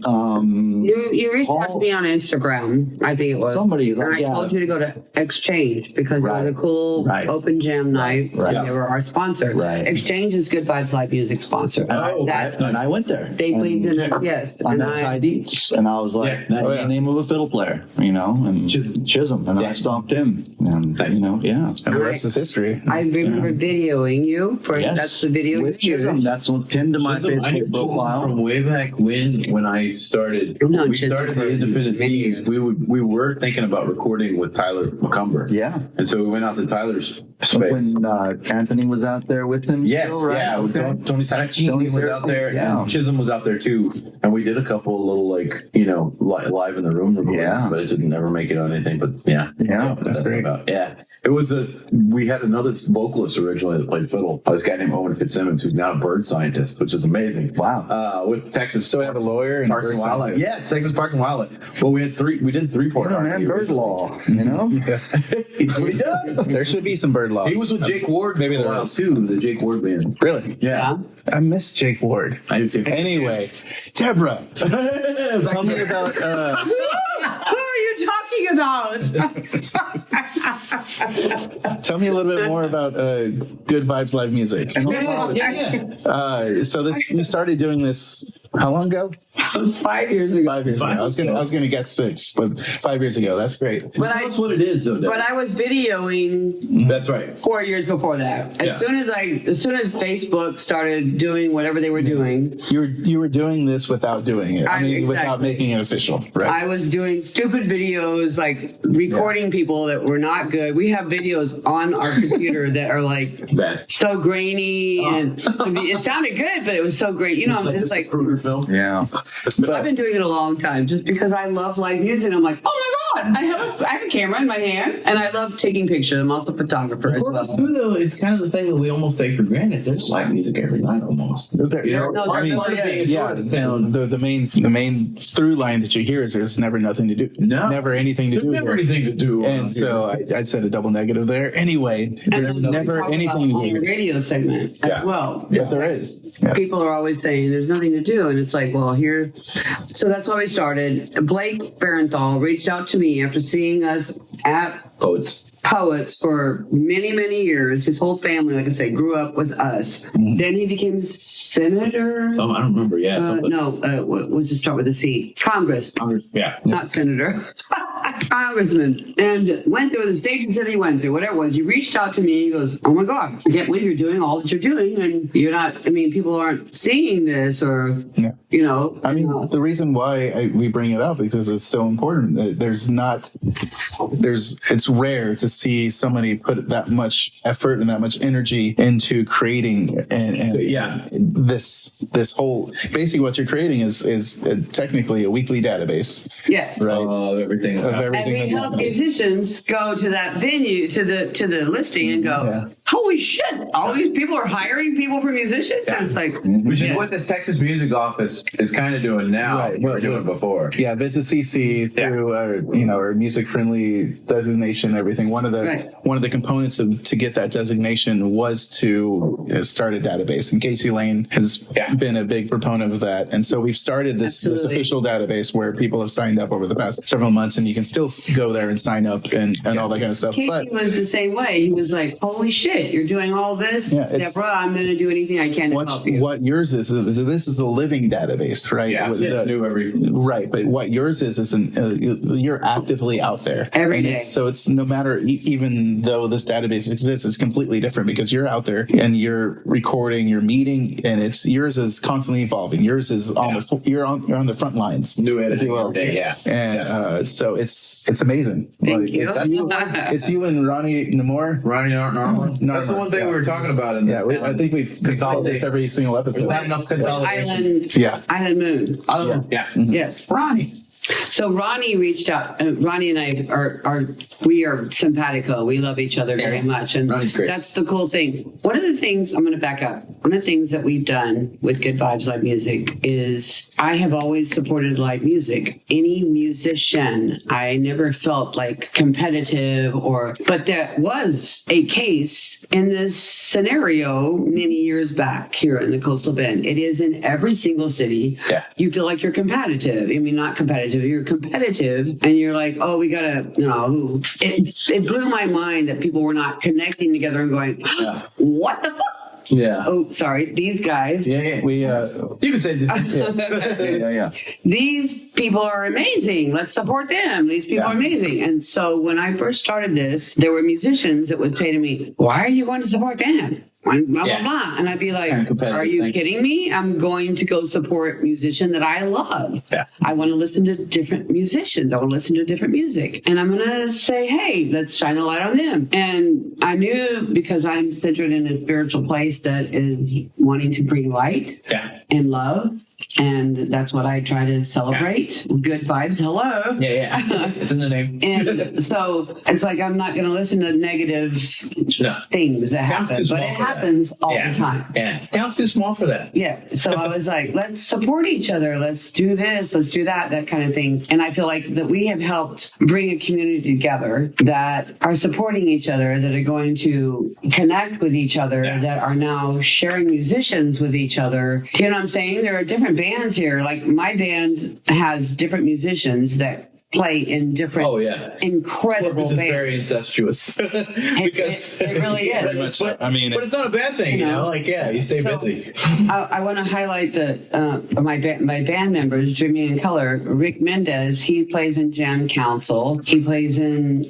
You reached out to me on Instagram, I think it was. Somebody, and I yeah. told you to go to Exchange because it was a cool Right. open jam night. Right. And they were our sponsor. Right. Exchange is Good Vibes Live Music sponsor. And I went there. They believed in us, yes. I And met Ty Dietz, and I was like, Yeah. that's the name of a fiddle player, and Chisholm. And then I stomped him, and yeah. And the rest is history. I remember videoing you. Yes. That's the video with you Chisholm. used. That's what pinned to my I knew Facebook profile. from way back when I started. No, we Chisholm started the for independent many teams. years. We were thinking about recording with Tyler McCumber. Yeah. And so we went out to Tyler's space. When Anthony was out there with him. Yes, still, right? yeah. Okay. Tony Saracini was out there, yeah. and Chisholm was out there too. And we did a couple little live in the room recordings, Yeah. but it didn't ever make it on anything. But yeah, that's great. It was we had another vocalist originally that played fiddle. This guy named Owen Fitzsimmons, who's now a bird scientist, which is amazing. Wow. With Texas. So we have a lawyer and a Parks bird and Wildlife. scientist. Yeah, Texas Parks and Wildlife. Well, we did 3-part. Bird law, That's what he does. There should be some bird laws. He was with Jake Ward Maybe for a there while is. too, the Jake Ward band. Really? Yeah. I miss Jake Ward. I do too. Anyway, Deborah, tell me about. Who are you talking about? Tell me a little bit more about Good Vibes Live Music. So you started doing this how long ago? 5 years ago. 5 years ago. I was gonna guess 6, but 5 years ago. That's great. But Tell us what it is, though. But I was videoing That's right. 4 years before that. As soon as Facebook started doing whatever they were doing, You were doing this without doing it. Without making it official, right? I was doing stupid videos, like recording people that were not good. We have videos on our computer that are like Bad. so grainy, and it sounded good, but it was so great. I'm just like Kruger film. Yeah. I've been doing it a long time just because I love live music. I'm like, oh my God, I have a camera in my hand and I love taking pictures. I'm also a photographer as well. Too, though, it's kind of the thing that we almost take for granted. There's live music every night almost. No, Part of being a tourist town. The main through line that you hear is there's never nothing to do. No. Never anything to do. There's never anything to do. And so I said a double negative there. Anyway, there's never anything on to your do. radio segment as well. But there is. Yes. People are always saying there's nothing to do, and it's like, well, here. So that's why we started. Blake Barenthal reached out to me after seeing us at Poets for many, many years. His whole family, like I say, grew up with us. Then he became senator. I don't remember. Yeah. We'll just start with a C. Congress. Yeah. Not senator. Congressman. And went through the stations that he went through, whatever it was. He reached out to me. He goes, oh my God, I can't believe you're doing all that you're doing. And you're not, people aren't seeing this or, the reason why we bring it up is because it's so important. It's rare to see somebody put that much effort and that much energy into creating this whole, basically what you're creating is technically a weekly database. Yes. Right. Of everything. And we help musicians go to that venue, to the listing and go, holy shit, all these people are hiring people for musicians? And it's like, which is what the Texas Music Office is kind of doing now. Right. We were doing before. Yeah, Visit CC through our music friendly designation, everything. One of the components to get that designation was to start a database. And Casey Lane has been a big proponent of that. And so we've started this official database where people have signed up over the past several months, and you can still go there and sign up and all that kind of stuff. Casey was the same way. He was like, holy shit, you're doing all this? Deborah, I'm going to do anything I can to help you. What yours is, this is a living database, right? Yeah, new every... Right, but what yours is you're actively out there. Every day. So it's no matter, even though this database exists, it's completely different because you're out there and you're recording, you're meeting, and yours is constantly evolving. Yours is you're on the front lines. New editing every day, And so it's amazing. Thank you. It's you and Ronnie Namor. Ronnie Namor. That's the one thing we were talking about in this. I think we've said this every single episode. There's not enough consolidation. Island Moon. Yes. Ronnie. So Ronnie reached out. Ronnie and I we are simpatico. We love each other very much, and Ronnie's great. That's the cool thing. One of the things, I'm going to back up. One of the things that we've done with Good Vibes Live Music is I have always supported live music. Any musician, I never felt like competitive but there was a case in this scenario many years back here in the Coastal Bend. It is in every single city. Yeah. You feel like you're competitive. Not competitive. You're competitive, and you're like, oh, we gotta, It blew my mind that people were not connecting together and going, what the fuck? Yeah. Oh, sorry. These guys. Yeah. We you can say this. These people are amazing. Let's support them. These people are amazing. And so when I first started this, there were musicians that would say to me, why are you going to support them? Blah, blah, blah. And I'd be like, are you kidding me? I'm going to go support musician that I love. Yeah. I want to listen to different musicians. I want to listen to different music. And I'm going to say, hey, let's shine a light on them. And I knew, because I'm centered in a spiritual place that is wanting to bring light and love. And that's what I try to celebrate. Good vibes. Hello. Yeah. It's in the name. And so it's like, I'm not going to listen to negative things that happen, but it happens all the time. Yeah. Town's too small for that. Yeah. So I was like, let's support each other. Let's do this. Let's do that kind of thing. And I feel like that we have helped bring a community together that are supporting each other, that are going to connect with each other, that are now sharing musicians with each other. Do you know what I'm saying? There are different bands here. Like my band has different musicians that play in different incredible Corpus is bands. very incestuous. Because it really is. Pretty much so. But it's not a bad thing, you stay busy. I want to highlight my band members, Jimmy and Color. Rick Mendez, he plays in Jam Council. He plays in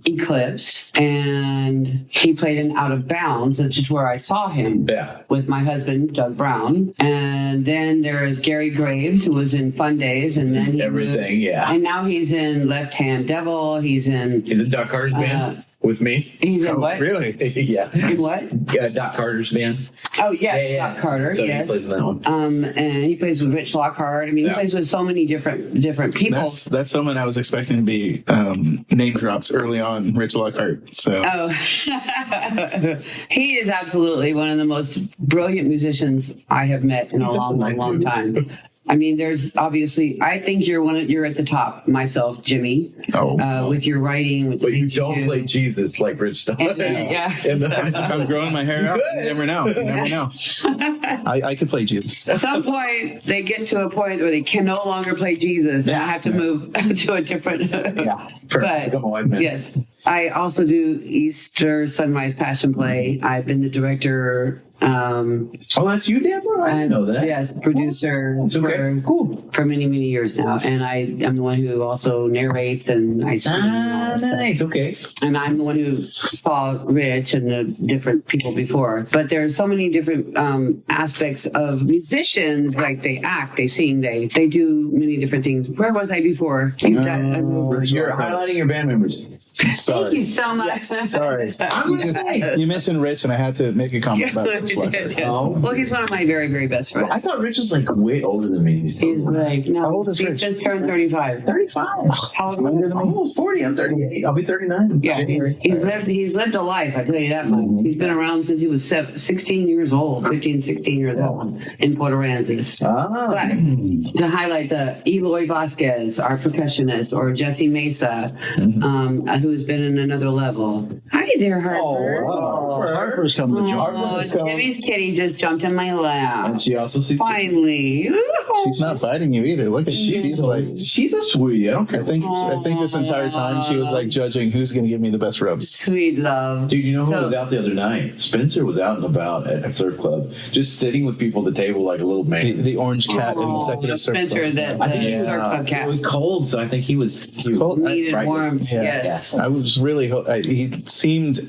Eclipse, and he played in Out of Bounds, which is where I saw him with my husband, Doug Brown. And then there is Gary Graves, who was in Fun Days, and then everything, and now he's in Left Hand Devil. He's in Doc Carter's band. with me. He's in what? Really? Yeah. In what? Doc Carter's band. Oh, yeah. Doc Carter, So yes. he plays in that one. And he plays with Rich Lockhart. I mean, he plays with so many different people. That's someone I was expecting to be name dropped early on, Rich Lockhart. So Oh, he is absolutely one of the most brilliant musicians I have met in a long time. I mean, there's obviously. I think you're at the top. Myself, Jimmy, with your writing, with the But you things don't do. play Jesus like Rich does. Yeah. if I'm growing my hair out, you never know. You never know. I could play Jesus. At some point, they get to a point where they can no longer play Jesus, and I have to move to a different. But Become a white man. yes, I also do Easter Sunrise Passion Play. I've been the director. Oh, that's you, Deborah? I didn't know that. Yes, producer for many years now, and I'm the one who also narrates and I sing. and all that stuff. Nice. Okay. And I'm the one who saw Rich and the different people before. But there are so many different aspects of musicians. Like they act, they sing, they do many different things. Where was I before? You're highlighting your band members. Sorry. Thank you so much. Sorry. You mentioned Rich, and I had to make a comment about Rich Lockhart. Well, he's one of my very, very best friends. I thought Rich was like way older than me. He's like, no, How old is he Rich? just turned 35. 35. How old Younger is than I'm me? almost 40. I'm 38. I'll be 39. Yeah, he's lived a life, I tell you that much. He's been around since he was 16 years old, 15, 16 years old in Port Aransas. But to highlight the Eloy Vasquez, our percussionist, or Jesse Mesa, who's been in another level. Hi there, Harper. Harper's coming to join Oh, us. Jimmy's kitty just jumped in my lap. And she also sees. Finally. She's not biting you either. Look at she's like. She's a sweetie. I don't care. I think this entire time she was like judging who's going to give me the best rubs. Sweet love. Dude, you know who So- was out the other night? Spencer was out and about at a surf club, just sitting with people at the table like a little man. The orange cat in consecutive surf Spencer, club. the surf club cat. It was cold, so I think he was cold. Needed right. warmth, Yeah. yes. I was really. He seemed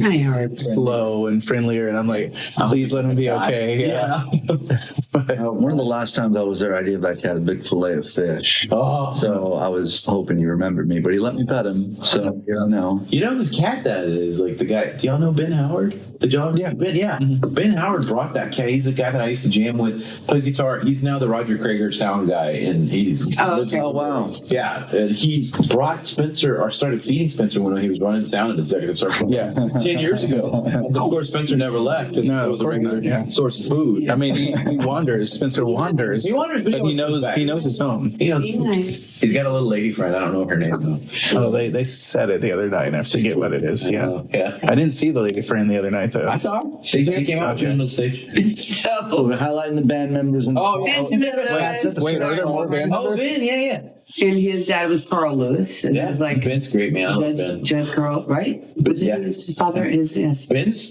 Hi, Harper. slow and friendlier, and I'm like, please let him be okay. Yeah. One of the last times I was there, I gave that cat a big fillet of fish. Oh. So I was hoping he remembered me, but he let me pet him. So, no. You know whose cat that is? Like the guy. Do y'all know Ben Howard? The John? Yeah. Ben, yeah. Ben Howard brought that cat. He's the guy that I used to jam with. Plays guitar. He's now the Roger Krager sound guy, and he's lives in- Oh, wow. Yeah, and he brought Spencer, or started feeding Spencer when he was running sound at Executive Circle. Yeah. 10 years ago. And of course, Spencer never left because No, it of was a course not, regular yeah. source of food. I mean, he wanders. Spencer wanders. He wanders, but he knows. back. He knows his home. You know, Be nice. he's got a little lady friend. I don't know her name though. Oh, they said it the other night, and I forget what it is. Yeah. Yeah. I didn't see the lady friend the other night though. I saw her. She came out Okay. on the stage. So So, we're highlighting the band members. And Benjamin Lewis. Wait, are there more band Oh, members? Ben, yeah. And his dad was Carl Lewis. And Yeah, it was like Ben's great, man. I love Ben. Judge Carl, right? Was yeah. it his father? Yes. Ben's,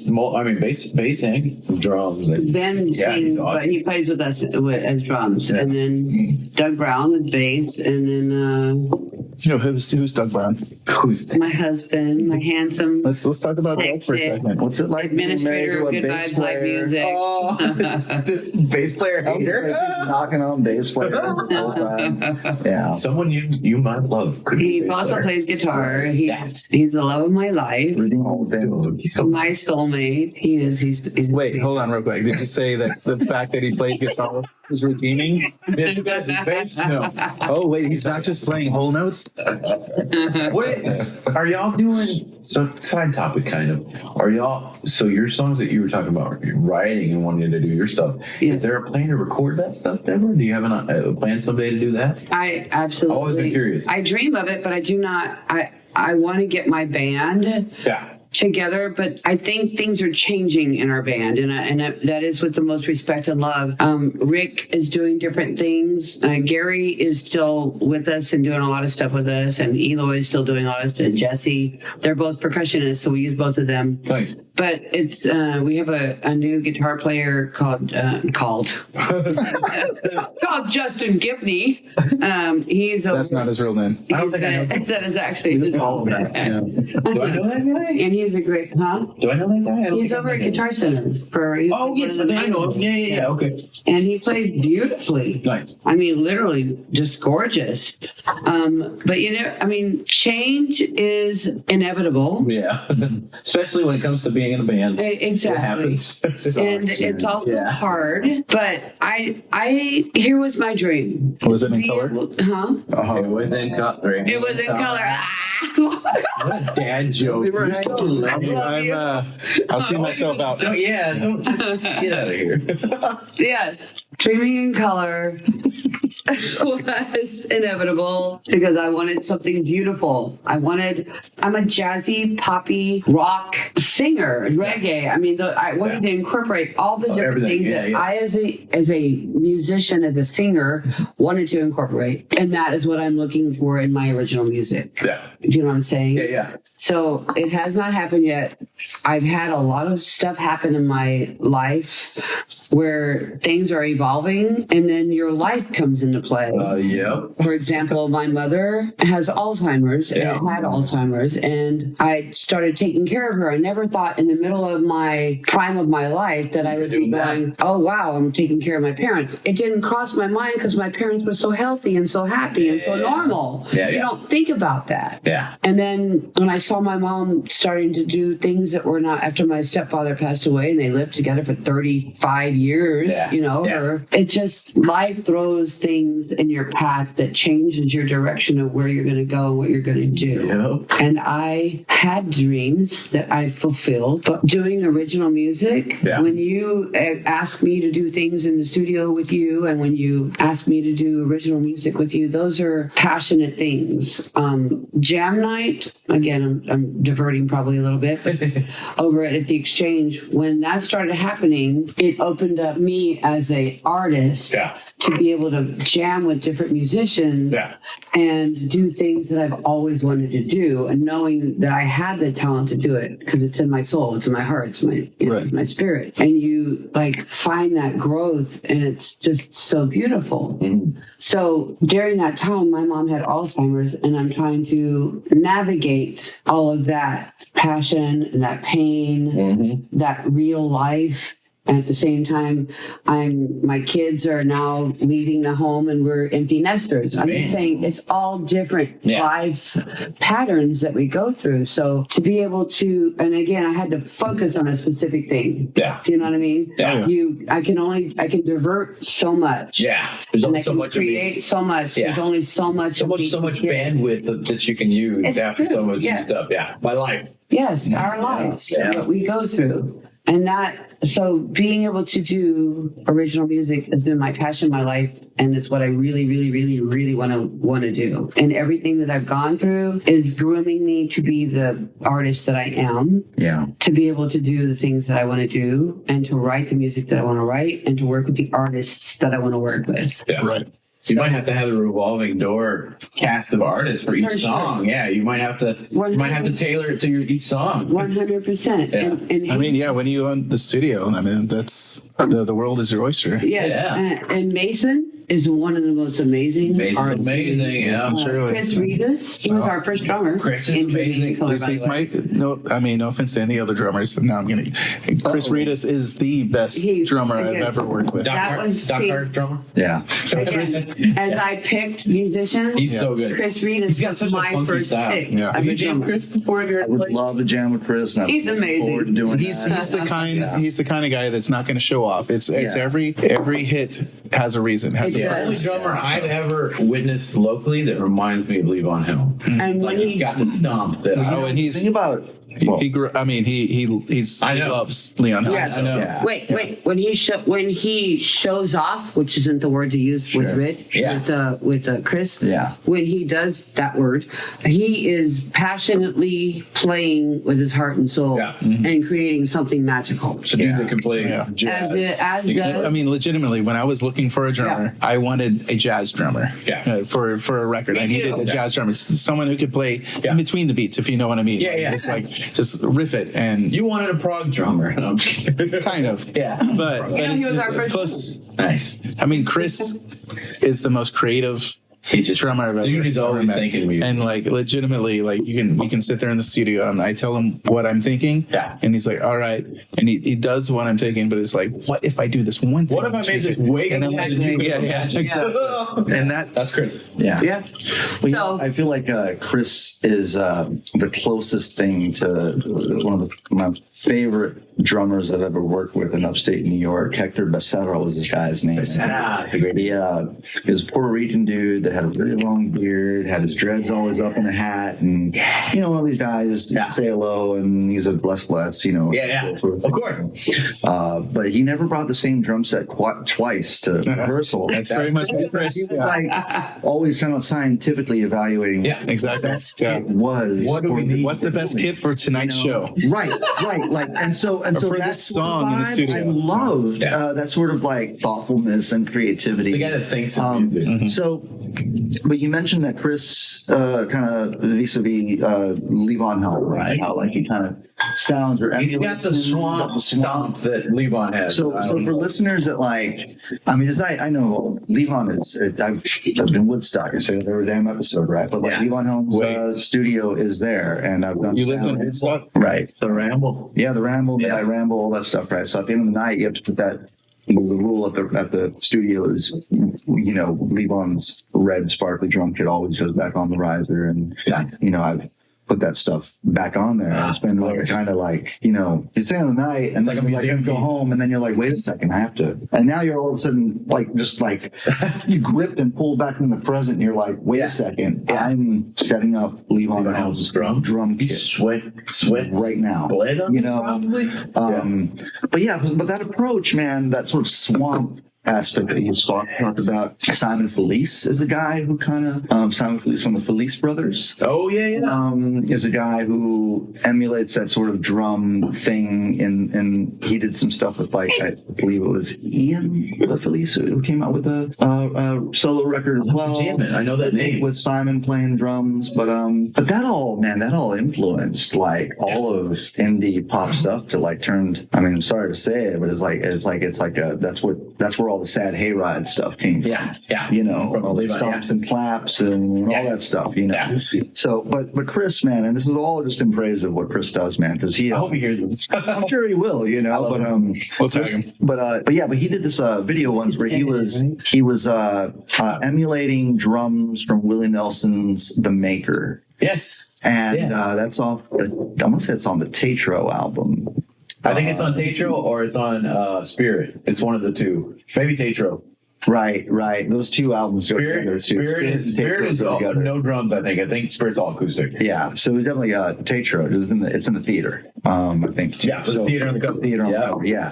bass and drums. And, Ben yeah, sings, he's but awesome. he plays with us as drums. And then Doug Brown was bass. And then Who's Doug Brown? Who's that? my husband, my handsome Let's talk about Doug for a second. what's it like being married administrator to of a Good bass Vibes Live player? Music. Oh, this bass player I was hater. like, he's knocking on bass players the whole time. Yeah. Someone you might love. Could be a He bass also player. plays guitar. He's the love of my life. Reading all the things. He's so My soulmate. He is. He's Wait, hold on real quick. Did you say that the fact that he plays guitar is redeeming? This guy's a bass. No. Oh, wait, he's not just playing whole notes? What are y'all doing? So side topic, kind of. Are y'all? So your songs that you were talking about writing and wanting to do your stuff. Yes. Is there a plan to record that stuff, Deborah? Do you have a plan someday to do that? I absolutely. Always been curious. I dream of it, but I do not. I want to get my band Yeah. together, but I think things are changing in our band, and that is with the most respect and love. Rick is doing different things. Gary is still with us and doing a lot of stuff with us, and Eloy is still doing a lot of stuff. And Jesse, they're both percussionists, so we use both of them. Thanks. But it's we have a new guitar player called Justin Gibney. He's That's not his real name. I don't think I know. that is actually his Do I know that guy? and he's a great, huh? Do I know that guy? I don't He's think I over at met him. Guitar Center for. Oh, yes, I know him. Yeah. Okay. And he plays beautifully. Nice. I mean, literally just gorgeous. But change is inevitable. Yeah. Especially when it comes to being in a band. Exactly. It happens. And it's also hard. But here was my dream. Was it in color? Huh? It was in color. It was in color. What a dad joke. You're so lame. I'll see myself out. Don't just get out of here. Yes. Dreaming in color was inevitable because I wanted something beautiful. I'm a jazzy, poppy, rock singer, reggae. I mean, I wanted to incorporate all the different everything. things that I, as a musician, as a singer, wanted to incorporate. And that is what I'm looking for in my original music. Yeah. Do you know what I'm saying? Yeah. So it has not happened yet. I've had a lot of stuff happen in my life where things are evolving and then your life comes into play. Yep. For example, my mother has Alzheimer's and Yeah. had Alzheimer's, and I started taking care of her. I never thought in the middle of my prime of my life that I would be going, oh, wow, I'm taking care of my parents. It didn't cross my mind because my parents were so healthy and so happy and so normal. Yeah, you don't think about that. Yeah. And then when I saw my mom starting to do things that were not after my stepfather passed away and they lived together for 35 years, it just, life throws things in your path that changes your direction of where you're going to go and what you're going to do. Yep. And I had dreams that I fulfilled, but doing original music, when you ask me to do things in the studio with you and when you ask me to do original music with you, those are passionate things. Jam night, again, I'm diverting probably a little bit, but over at the Exchange, when that started happening, it opened up me as a artist to be able to jam with different musicians and do things that I've always wanted to do, and knowing that I had the talent to do it because it's in my soul, it's in my heart, it's my my spirit, and you find that growth, and it's just so beautiful. So during that time, my mom had Alzheimer's, and I'm trying to navigate all of that passion and that pain, that real life. And at the same time, my kids are now leaving the home and we're empty nesters. I'm just saying it's all different life patterns that we go through. So to be able to, and again, I had to focus on a specific thing. Yeah. Do you know what I mean? Yeah. I can divert so much. Yeah. There's And only I so can much of me. create so much. Yeah. There's only so much. So much bandwidth that you can use It's after true. someone's Yeah. used up. Yeah. My life. Yes, our lives, what we go through. And so being able to do original music has been my passion, my life, and it's what I really, really, really, really want to do. And everything that I've gone through is grooming me to be the artist that I am. Yeah. To be able to do the things that I want to do, and to write the music that I want to write, and to work with the artists that I want to work with. Yeah. Right. You might have to have a revolving door cast of artists for each song. Yeah, you might have to tailor it to each song. 100%. Yeah. And when you own the studio, that's the world is your oyster. Yes. Yeah. And Mason is one of the most amazing artists. Amazing. Yeah. Kris Redus, he was our first drummer. Kris is in Dreaming in amazing. Color, He's by the way. no offense to any other drummers. No, I'm kidding. Kris Redus is the best drummer I've ever worked with. That was Lockhart drummer. Yeah. as I picked musicians. He's so good. Kris Redus He's got was such a my funky first style. pick. Yeah. of Have a you jammed drummer. Kris before? Have you I heard would play? love to jam with Kris. And He's amazing. Forward to doing He's that. the kind of guy that's not going to show off. It's every hit has a reason, has It a does. purpose. The only drummer I've ever witnessed locally that reminds me of Levon Hill. And Like when he's got the stomp that And he's Think about he grew. I mean, he loves Leon Hill. Yes. I know. Yeah. Wait. When he shows off, which isn't the word to use with Rich, Yeah. with Kris. Yeah. When he does that word, he is passionately playing with his heart and soul and creating something magical. So dude that can play jazz. As does. I mean, legitimately, when I was looking for a drummer, I wanted a jazz drummer. Yeah. For a record, I needed a jazz drummer, someone who could play in between the beats, if you know what I mean. Just riff it. And You wanted a prog drummer. No, I'm just kidding. kind of, Yeah. But he was our first close. Nice. I mean, Kris is the most creative drummer I've ever Dude is always met. thinking music. And like legitimately, like we can sit there in the studio and I tell him what I'm thinking. Yeah. And he's like, all right. And he does what I'm thinking, but it's like, what if I do this one thing? What if I made this way? And I'm like, yeah, exactly. And that's Kris. Yeah. Yeah. Well, So- I feel like Kris is the closest thing to one of my favorite drummers I've ever worked with in upstate New York. Hector Becerra was this guy's name. That's a great. He was a Puerto Rican dude that had a really long beard, had his dreads always up in a hat, and one of these guys say hello, and he's a bless, Yeah. Of course. but he never brought the same drum set twice to rehearsal. That's very much like Kris. He was like always kind of scientifically evaluating. Yeah. Exactly. Yeah. What do we need? What's the best kit for tonight's show? Right. Like, and so for that this sort of song in the vibe, studio. I loved that sort of like thoughtfulness and creativity. The guy that thinks of music. So, but you mentioned that Kris kind of vis-a-vis Levon Helm, right? How like he kind of sounds or He's got the swamp stomp that Levon has. So for listeners that like, I mean, as I know, Levon is, I've been Woodstock, I say that every damn episode, right? But like Levon Helm's studio is there, and I've done You lived in sound- Woodstock? right? The Ramble. Yeah, the Ramble, the Night Ramble, all that stuff, right? So at the end of the night, you have to put that. The rule at the studio is, Levon's red sparkly drum kit always goes back on the riser, and I've put that stuff back on there. It's been like, kind of like, it's the end of the night, and like then a you're museum go piece. home, and then you're like, wait a second, I have to. And now you're all of a sudden just you gripped and pulled back in the present, and you're like, wait a second, I'm setting up Levon Helm's drum kit Sweat right now. bled on probably. But that approach, man, that sort of swamp aspect that you talked about. Simon Felice is a guy who kind of Simon Felice from the Felice Brothers. Oh yeah. Is a guy who emulates that sort of drum thing, and he did some stuff with I believe it was Ian Felice who came out with a solo record as well. I know that name. With Simon playing drums, but that all influenced like all of indie pop stuff to like turned. I mean, I'm sorry to say it, but it's like that's where all the sad hayride stuff came from. All the stomps and claps and all that stuff. So, but Kris, man, and this is all just in praise of what Kris does, man, because I hope he hears this. I'm sure he will, but We'll tag him. But he did this video once where he was emulating drums from Willie Nelson's The Maker. Yes. And that's off I want to say it's on the Tetro album. I think it's on Tetro or it's on Spirit. It's one of the two. Maybe Tetro. Right. Those two albums go together. Spirit is all, no drums. I think Spirit's all acoustic. Yeah, so it's definitely Tetro. It's in the theater. I think. Yeah, the theater on the cover. Theater on the cover. Yeah.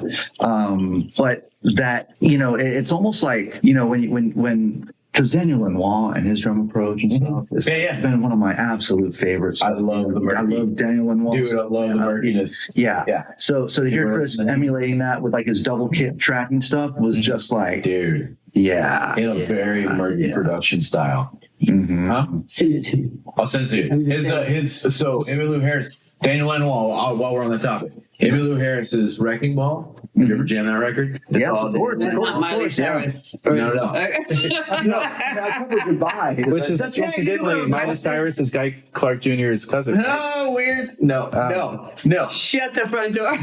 But that it's almost like when. Because Daniel Lanois and his drum approach and stuff has been one of my absolute favorites. I love the murky. I love Daniel Lanois. Dude, I love the murkiness. Yeah. So to hear Kris emulating that with like his double kit tracking stuff was just like, dude. Yeah. In a very murky production style. Mm-hmm. Huh? Send it to me. I'll send it to you. So Emmylou Harris, Daniel Lanois, while we're on the topic, Emmylou Harris's Wrecking Ball. Did you ever jam that record? Yes, of course. That's not Miley Cyrus. No. Goodbye. Which is incidentally Miley Cyrus is Guy Clark Jr.'s cousin. Oh, weird. No. Shut the front door.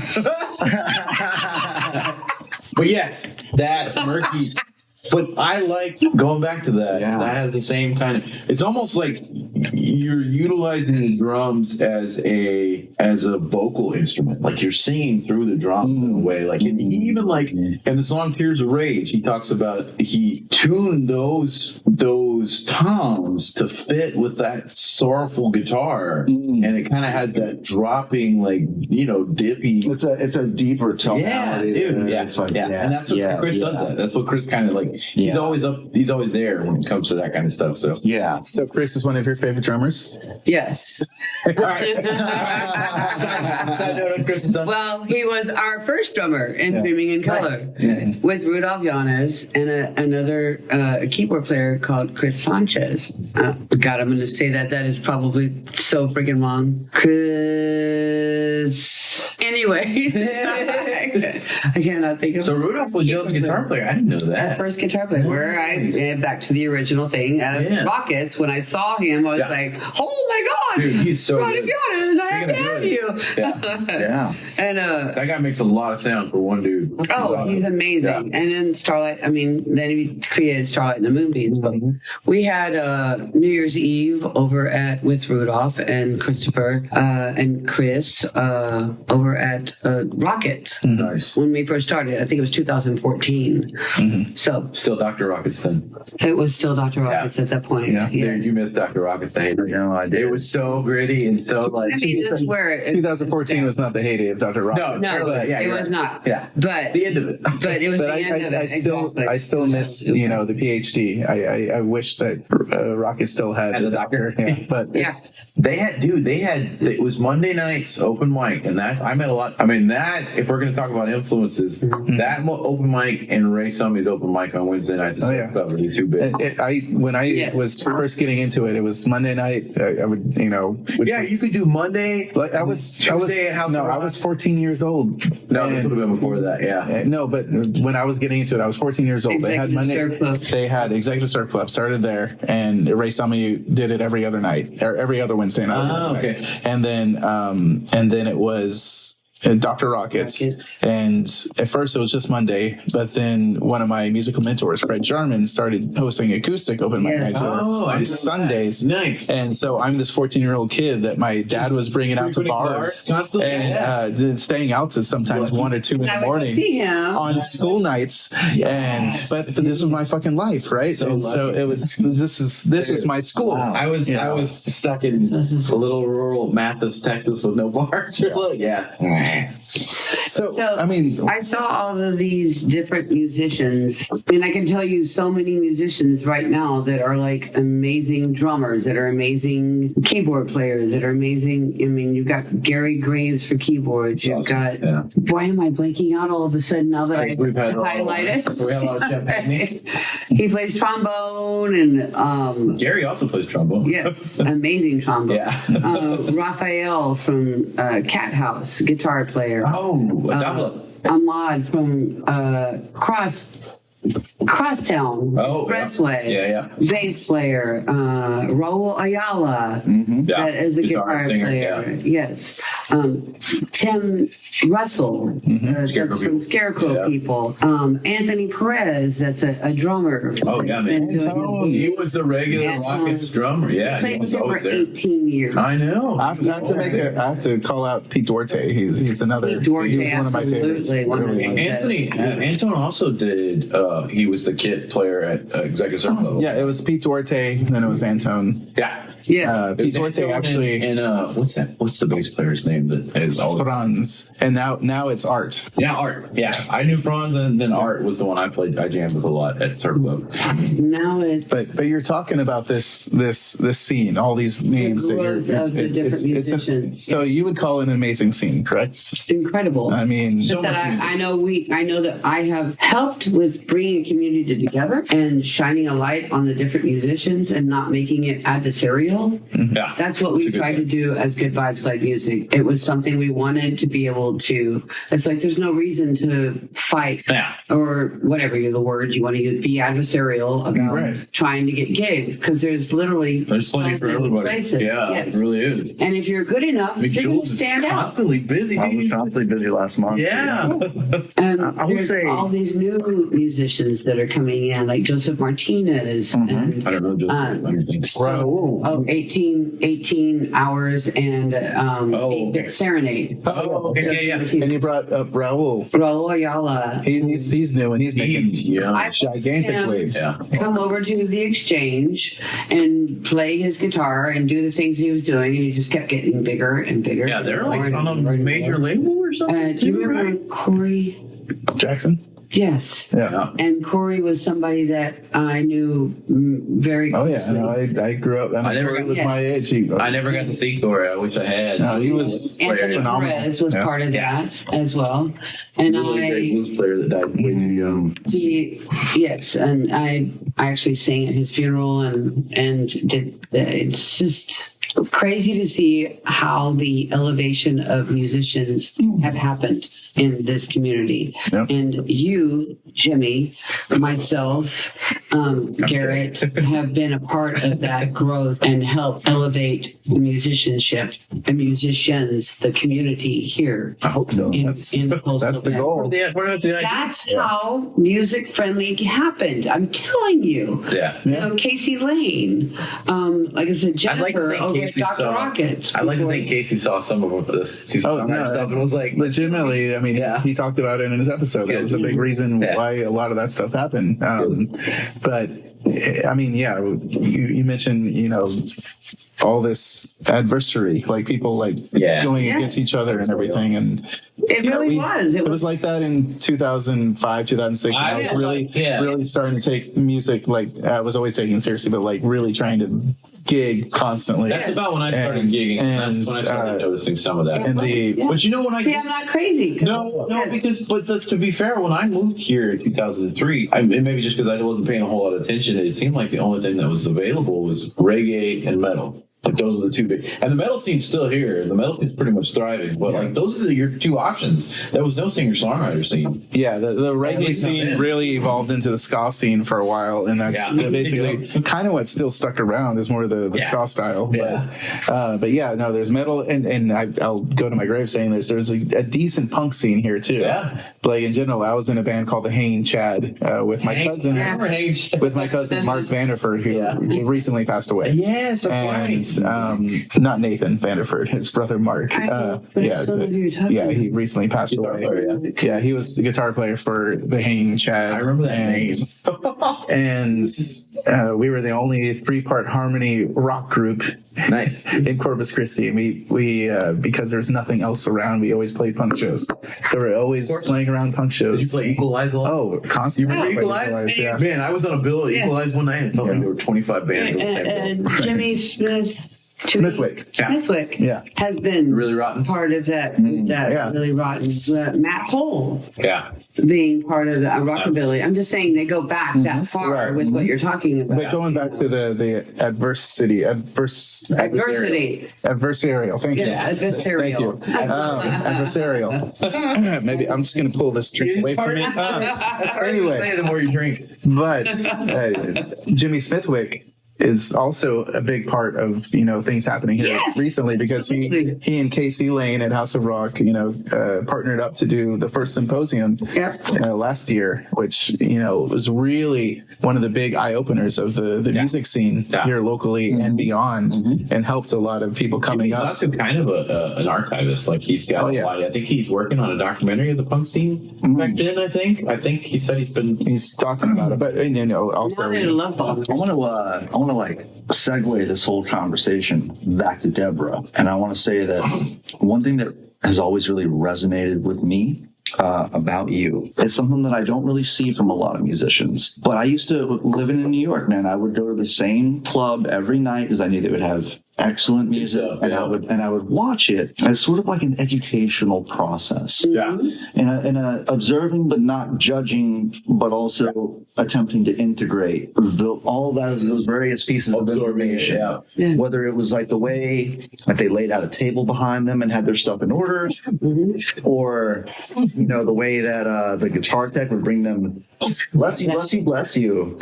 But yes, that murky. But I like going back to that. Yeah. That has the same kind of. It's almost like you're utilizing the drums as a vocal instrument. Like you're singing through the drums in a way. Like even like in the song "Tears of Rage," he talks about he tuned those toms to fit with that sorrowful guitar, and it kind of has that dropping like dippy. It's a deeper tonality. Yeah, dude. Yeah, it's like, and that's what Kris does. That's what Kris kind of like. He's always up. He's always there when it comes to that kind of stuff. So yeah. So Kris is one of your favorite drummers? Yes. All right. Side note on Kris' stuff. Well, he was our first drummer in Screaming in Color with Rudolph Yanes and another keyboard player called Kris Sanchez. God, I'm going to say that. That is probably so freaking wrong. Kris. Anyway. anyway. I cannot think of. So Rudolph was Joe's guitar player. I didn't know that. First guitar player. Where back to the original thing. Rockets. When I saw him, I was like, "Oh my God, dude, he's so Ronnie good. Bionis, I have to have you." Yeah. And that guy makes a lot of sound for one dude. he's amazing. Yeah. And then Starlight. I mean, then he created Starlight and the Moonbeams. But we had New Year's Eve over with Rudolph and Christopher and Kris over at Rockets. Nice. When we first started, I think it was 2014. So Still Dr. Rockets then. it was still Dr. Rockets at that point. Yeah. Yes. Dude, you missed Dr. Rockets the heyday. No, I did. It was so gritty and so like. I mean, that's where 2014 was not the heyday of Dr. Rock. No, No, yeah, it you're was right. not. Yeah. But The end of it. But it was But the end of it. I still miss, the PhD. I wish that Rocket still had And the doctor. Yeah, but Yes. It was Monday nights open mic, and that I met a lot. I mean, that if we're going to talk about influences, that open mic and Ray Summey's open mic on Wednesday nights Oh, is yeah. covered. These two big. when I Yeah. was first getting into it, it was Monday night. I would, which Yeah, was, you could do Monday. Like I was 14 years old. No, this And- would have been before that. Yeah. No, but when I was getting into it, I was 14 years old. Executive Surf Club. They had Executive Surf Club started there, and Ray Summey did it every other night, or every other Wednesday night. Oh, okay. And then it was Dr. Rockets. And at first it was just Monday, but then one of my musical mentors, Fred Jarman, started hosting acoustic open mic nights there I on didn't know Sundays. that. Nice. And so I'm this 14-year-old kid that my dad was bringing out to frequenting bars constantly? and staying out to sometimes 1 or 2 in the I would morning see him. on school nights. Yes. But this was my fucking life, right? So and so lucky. it was. This was my school. I was stuck in a little rural Mathis, Texas, with no bars. Yeah. So I mean, I saw all of these different musicians, and I can tell you so many musicians right now that are like amazing drummers, that are amazing keyboard players, that are amazing. I mean, you've got Gary Graves for keyboards. You've got, why am I blanking out all of a sudden now that We've had highlighted? We had a lot of champagne. He plays trombone and Gary also plays trombone. yes, amazing trombone. Yeah. Raphael from Cat House, guitar player. Oh, a doublet. Ahmad from Crosstown Expressway. Yeah. Bass player. Raul Ayala. Yeah. That is a guitar singer, player. Yes. Tim Russell. That's from Scarecrow people. Anthony Perez. That's a drummer. Oh, yeah, man. He was the regular Anton. Rockets drummer. Yeah. Played He with was him for always there. 18 years. I know. I have to call out Pete Duarte. He's another. Pete Duarte, he was one of my favorites. absolutely, one of Really them. was. Anton also did. He was the kit player at Executive Surf Club. Yeah, it was Pete Duarte, then it was Antone. Yeah. Yeah. Pete Duarte actually. And what's that? What's the bass player's name that is all? Franz, and now it's Art. Yeah, Art. Yeah, I knew Franz, and then Art was the one I jammed with a lot at Surf Club. Now it's But you're talking about this scene, all these names that growth of the different musicians. So you would call it an amazing scene, correct? incredible. I mean, So That much music. I know that I have helped with bringing a community together and shining a light on the different musicians and not making it adversarial. Yeah, That's what we tried to do as Good Vibes Live Music. It was something we wanted to be able to. It's like there's no reason to fight Yeah. or whatever the words you want to use. Be adversarial about Right. trying to get gigs because there's plenty There's plenty for many everybody. places. Yeah, Yes. it really is. And if you're good enough, I mean, you're going to Jules is stand out. constantly busy. I was dude. constantly busy last month. Yeah. And I will there's say- all these new musicians that are coming in, like Joseph Martinez and I don't know. Just I don't think. oh, 18 hours and 8-bit Serenade. Oh, okay, yeah. and you brought up Raul. Raul Ayala. He's new and he's making He's young. I've gigantic watched him waves. Yeah. come over to the exchange and play his guitar and do the things he was doing, and he just kept getting bigger and bigger. Yeah, they're and more like and on a more and major more. label or something. Do you too, remember right? Corey? Jackson. Yes. Yeah. And Corey was somebody that I knew very Oh closely. yeah, no, I grew up. I never Corey got- was yes. my age. I never got to see Corey. I wish I had. No, he was Anthony phenomenal. Perez was Yeah. part of that as well. And Really great blues player that died way too young. yes, and I actually sang at his funeral and did. It's just crazy to see how the elevation of musicians have happened in this community. Yep. And you, Jimmy, myself, Garrett, have been a part of that growth and helped elevate the musicianship, the musicians, the community here. I hope so. In the coastal That's the belt. goal. That's how music friendly happened. I'm telling you. Yeah. You know, Casey Lane, like I said, I'd like to Jennifer think over at Casey Dr. saw. Rocket. I'd like to think Casey saw some of this Oh, no, stuff and was like, legitimately, I mean, Yeah. he talked about it in his episode. That was a big reason Yeah. why a lot of that stuff happened. But I mean, yeah, you mentioned, you know, all this adversary, like people like going against each other and everything. And It really was. It was like that in 2005, 2006. When I was really starting to take music, like I was always taking it seriously, but like really trying to gig constantly. that's about when I started gigging. And that's when I started noticing some of that. And But you know when I See, I'm not crazy. No, because to be fair, when I moved here in 2003, maybe just because I wasn't paying a whole lot of attention, it seemed like the only thing that was available was reggae and metal. Like those are the two big, and the metal scene's still here. The metal scene's pretty much thriving, but like those are your two options. There was no singer-songwriter scene. Yeah, the reggae scene really evolved into the ska scene for a while, and that's basically kind of what still stuck around is more the ska style. But yeah, no, there's metal, and I'll go to my grave saying this. There's a decent punk scene here too. Yeah. Like in general, I was in a band called the Hanging Chad with my cousin, Mark Vanderford, who recently passed away. Yes, that's right. Not Nathan Vanderford, his brother Mark. He recently passed away. Player, he was the guitar player for the Hanging Chad. I remember that name. And we were the only 3-part harmony rock group. Nice. In Corpus Christi, and we because there's nothing else around, we always played punk shows. So we're always playing around punk shows. Did you play Equalize a lot? Oh, constantly. You remember Equalize? Yeah. Man, I was on a bill at Equalize one night and it felt like there were 25 bands on the same bill. And Jimmy Smithwick has been Really Rotten part of that Really Rotten. Matt Hole being part of the rockabilly. I'm just saying they go back that far with what you're talking about. But going back to the adversity. Adversarial. Thank you. Yeah, adversarial. Thank you. Adversarial. Maybe I'm just going to pull this drink away from me. Anyway, say the more you drink. But Jimmy Smithwick is also a big part of things happening here recently because he and Casey Lane at House of Rock partnered up to do the first symposium last year, which was really one of the big eye openers of the music scene here locally and beyond, and helped a lot of people coming up. He's also kind of an archivist. Like he's got a lot. I think he's working on a documentary of the punk scene back then. I think he said he's talking about it, but also I want to like segue this whole conversation back to Debra, and I want to say that one thing that has always really resonated with me about you. It's something that I don't really see from a lot of musicians. But I used to live in New York, man. I would go to the same club every night because I knew they would have excellent music, and I would watch it as sort of like an educational process. In a observing but not judging, but also attempting to integrate all those various pieces of information. Whether it was like the way that they laid out a table behind them and had their stuff in order, or the way that the guitar tech would bring them, bless you, bless you, bless you.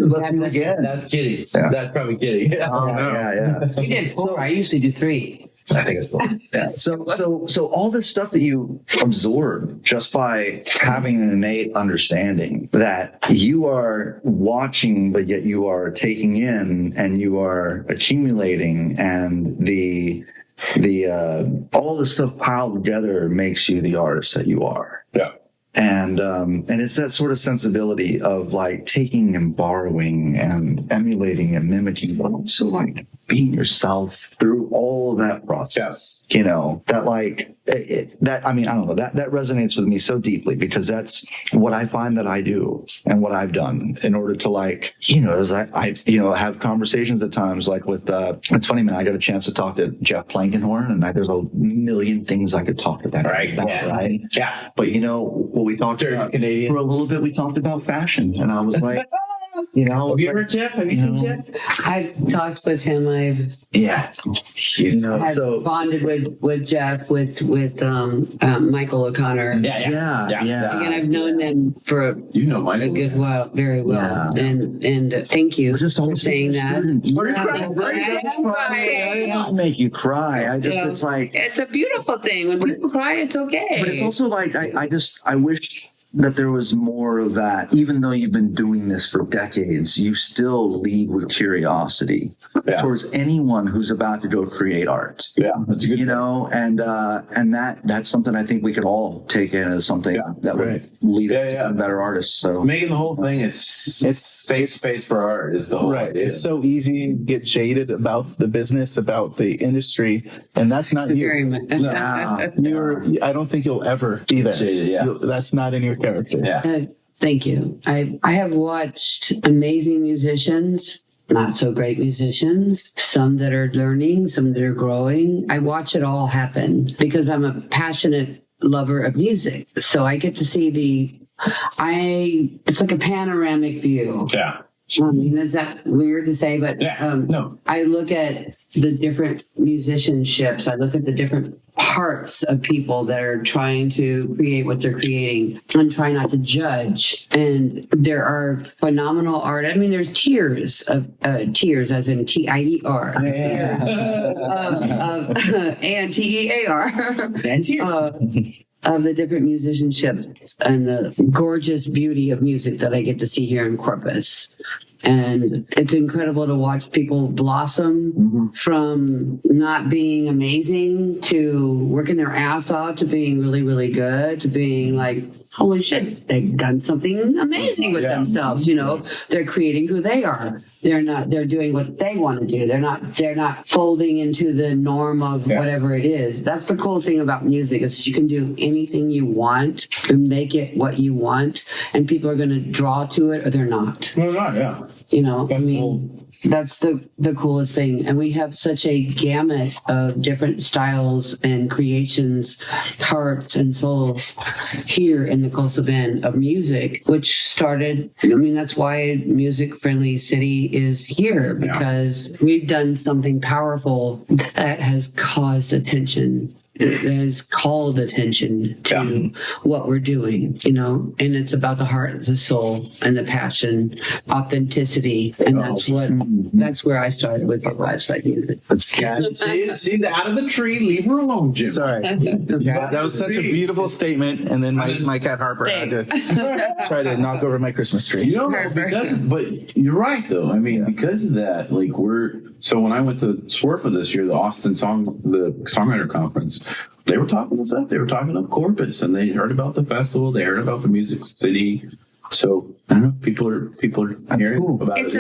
Bless you again. That's Kitty. That's probably Kitty. Yeah. You did 4. I usually do 3. I think it's 4. Yeah. So all this stuff that you absorb just by having an innate understanding that you are watching, but yet you are taking in and you are accumulating, and the all the stuff piled together makes you the artist that you are. Yeah. And it's that sort of sensibility of like taking and borrowing and emulating and mimicking, but also like being yourself through all of that process. That like I don't know, that resonates with me so deeply, because that's what I find that I do and what I've done in order to like, as I have conversations at times like with, it's funny, man, I got a chance to talk to Jeff Plankenhorn, and there's a million things I could talk about. Right. But what we talked about Canadian. for a little bit, we talked about fashion, and I was like, You know, Have you heard Jeff? Have you seen Jeff? I've talked with him. I've bonded with Jeff, with Michael O'Connor. Yeah. Again, I've known them for a good while, very well. Yeah. And thank you just for saying that. I didn't make you cry. It's like, it's a beautiful thing. When people cry, it's okay. but it's also like, I wish that there was more of that. Even though you've been doing this for decades, you still lead with curiosity towards anyone who's about to go create art. Yeah, that's a good. You know, and that's something I think we could all take in as something that would lead us to better artists. So making the whole thing is It's safe space for art is the whole idea. It's so easy to get jaded about the business, about the industry, and that's not you. Very much. I don't think you'll ever be that. Jaded, That's not in your character. Yeah. Thank you. I have watched amazing musicians, not so great musicians, some that are learning, some that are growing. I watch it all happen because I'm a passionate lover of music. So I get to see it's like a panoramic view. Yeah. Is that weird to say? But no. I look at the different musicianships. I look at the different parts of people that are trying to create what they're creating and try not to judge. And there are phenomenal art. I mean, there's tiers of tiers, as in TIER, ANTEAR. Of the different musicianships and the gorgeous beauty of music that I get to see here in Corpus. And it's incredible to watch people blossom from not being amazing to working their ass off to being really, really good to being like, holy shit, they've done something amazing with themselves. You know, they're creating who they are. They're doing what they want to do. They're not folding into the norm of whatever it is. That's the cool thing about music is that you can do anything you want and make it what you want, and people are going to draw to it or they're not. No, not, yeah. You know, I mean, that's the coolest thing. And we have such a gamut of different styles and creations, hearts and souls here in the Coastal Bend of music, which started, I mean, that's why Music Friendly City is here, because we've done something powerful that has caused attention. It has called attention to what we're doing, you know, and it's about the heart, the soul, and the passion, authenticity, and that's where I started with the lifestyle music. See the out of the tree, leave her alone, Jim. Sorry. That was such a beautiful statement, and then my cat Harper had to try to knock over my Christmas tree. You know, but you're right though. I mean, because of that, like so when I went to SWRFA this year, the Songwriter Conference, they were talking us up. They were talking up Corpus, and they heard about the festival. They heard about the Music City. So I don't know. People are hearing about it.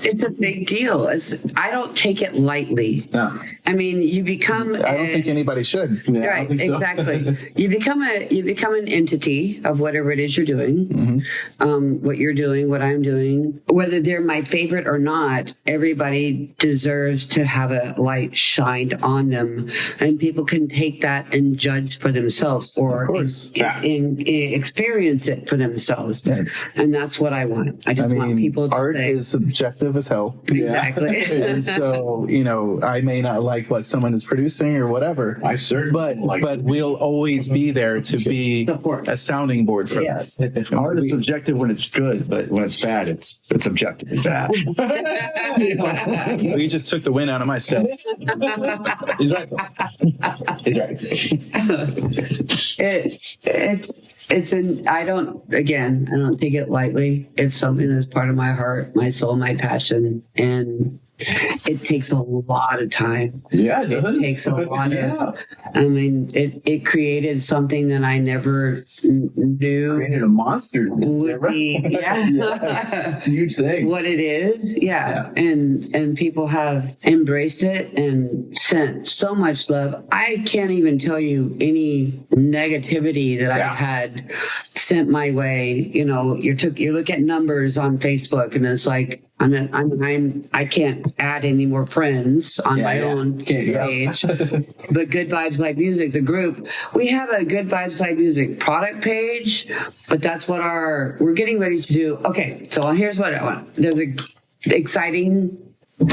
It's a big deal. I don't take it lightly. No. I mean, you become. I don't think anybody should. Yeah, right, exactly. You become an entity of whatever it is you're doing, what you're doing, what I'm doing. Whether they're my favorite or not, everybody deserves to have a light shined on them, and people can take that and judge for themselves or experience it for themselves. Yeah. And that's what I want. I just want people to art is subjective as hell. Exactly. And so, you know, I may not like what someone is producing or whatever. I certainly but we'll always be there to be a sounding board for that. Art is subjective when it's good, but when it's bad, it's objectively bad. You just took the wind out of my sails. He's right. I don't take it lightly. It's something that's part of my heart, my soul, my passion, and it takes a lot of time. Yeah, it takes a lot of. I mean, it created something that I never knew. Created a monster. Would be it's a huge thing. What it is, and people have embraced it and sent so much love. I can't even tell you any negativity that I've had sent my way. You know, you look at numbers on Facebook, and it's like. I can't add any more friends on my own page. But Good Vibes Like Music, the group, we have a Good Vibes Like Music product web page, but that's what we're getting ready to do. Okay, so here's what I want. There's a exciting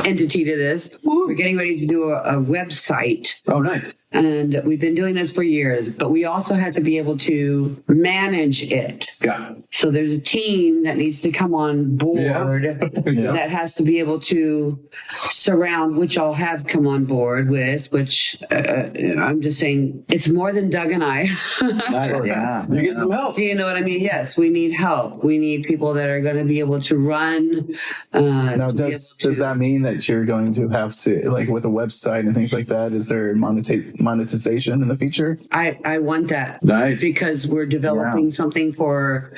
entity to this. We're getting ready to do a website. Oh, nice. And we've been doing this for years, but we also have to be able to manage it. Got it. So there's a team that needs to come on board that has to be able to surround, which I'll have come on board with, which I'm just saying it's more than Doug and I. Nice. You get some help. Do you know what I mean? Yes, we need help. We need people that are going to be able to run. Now, does that mean that you're going to have to, like with a website and things like that, is there monetization in the future? I want that. Nice. Because we're developing something for.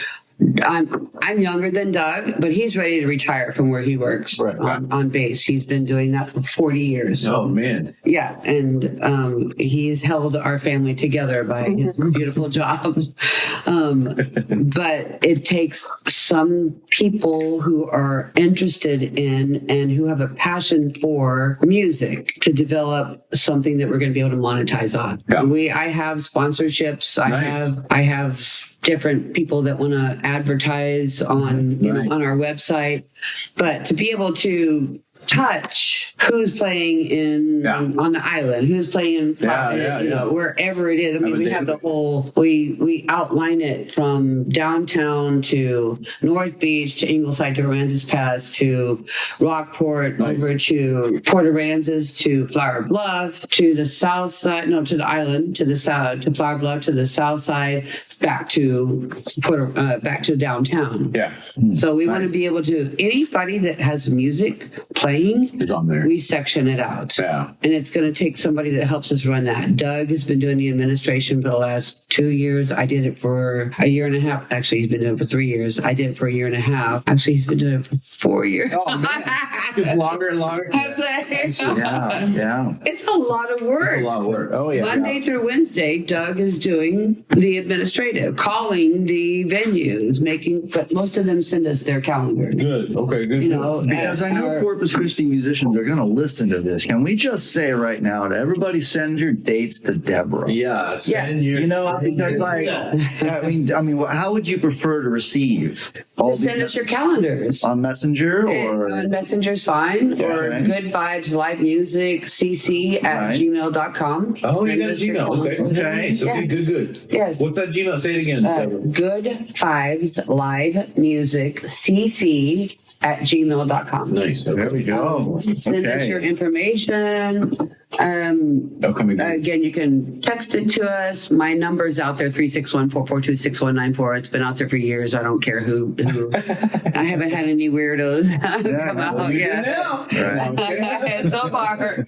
I'm younger than Doug, but he's ready to retire from where he works on bass. He's been doing that for 40 years. Oh, man. Yeah, and he's held our family together by his beautiful job. But it takes some people who are interested in and who have a passion for music to develop something that we're going to be able to monetize on. Yeah. I have sponsorships. I have different people that want to advertise on on our website, but to be able to touch who's playing on the island, who's playing wherever it is. I mean, we have the whole we outline it from downtown to North Beach to Ingleside to Aransas Pass to Rockport over to Port Aransas to Flower Bluff to the south side, to the island to the south to Flower Bluff to the south side back to back to downtown. Yeah. So we want to be able to anybody that has music playing is on there. We section it out. Yeah. And it's going to take somebody that helps us run that. Doug has been doing the administration for the last 2 years. I did it for a year and a half. Actually, he's been doing it for 3 years. I did it for a year and a half. Actually, he's been doing it for 4 years. Oh, man. It's longer and longer. Yeah. It's a lot of work. It's a lot of work. Oh, yeah. Monday through Wednesday, Doug is doing the administrative, calling the venues, but most of them send us their calendar. Good. Okay, good. Because I know Corpus Christi musicians are going to listen to this. Can we just say right now to everybody, send your dates to Debra? Yeah. Because I mean, how would you prefer to receive? Just send us your calendars on Messenger or on Messenger's fine or Good Vibes Live Music CC at gmail.com. Oh, you got a Gmail. Okay. So good. Yes. What's that Gmail? Say it again. Good Vibes Live Music CC at gmail.com. Nice. There we go. Send us your information. Again, you can text it to us. My number's out there, 361-442-6194. It's been out there for years. I don't care who. I haven't had any weirdos come out yet. Right. So far.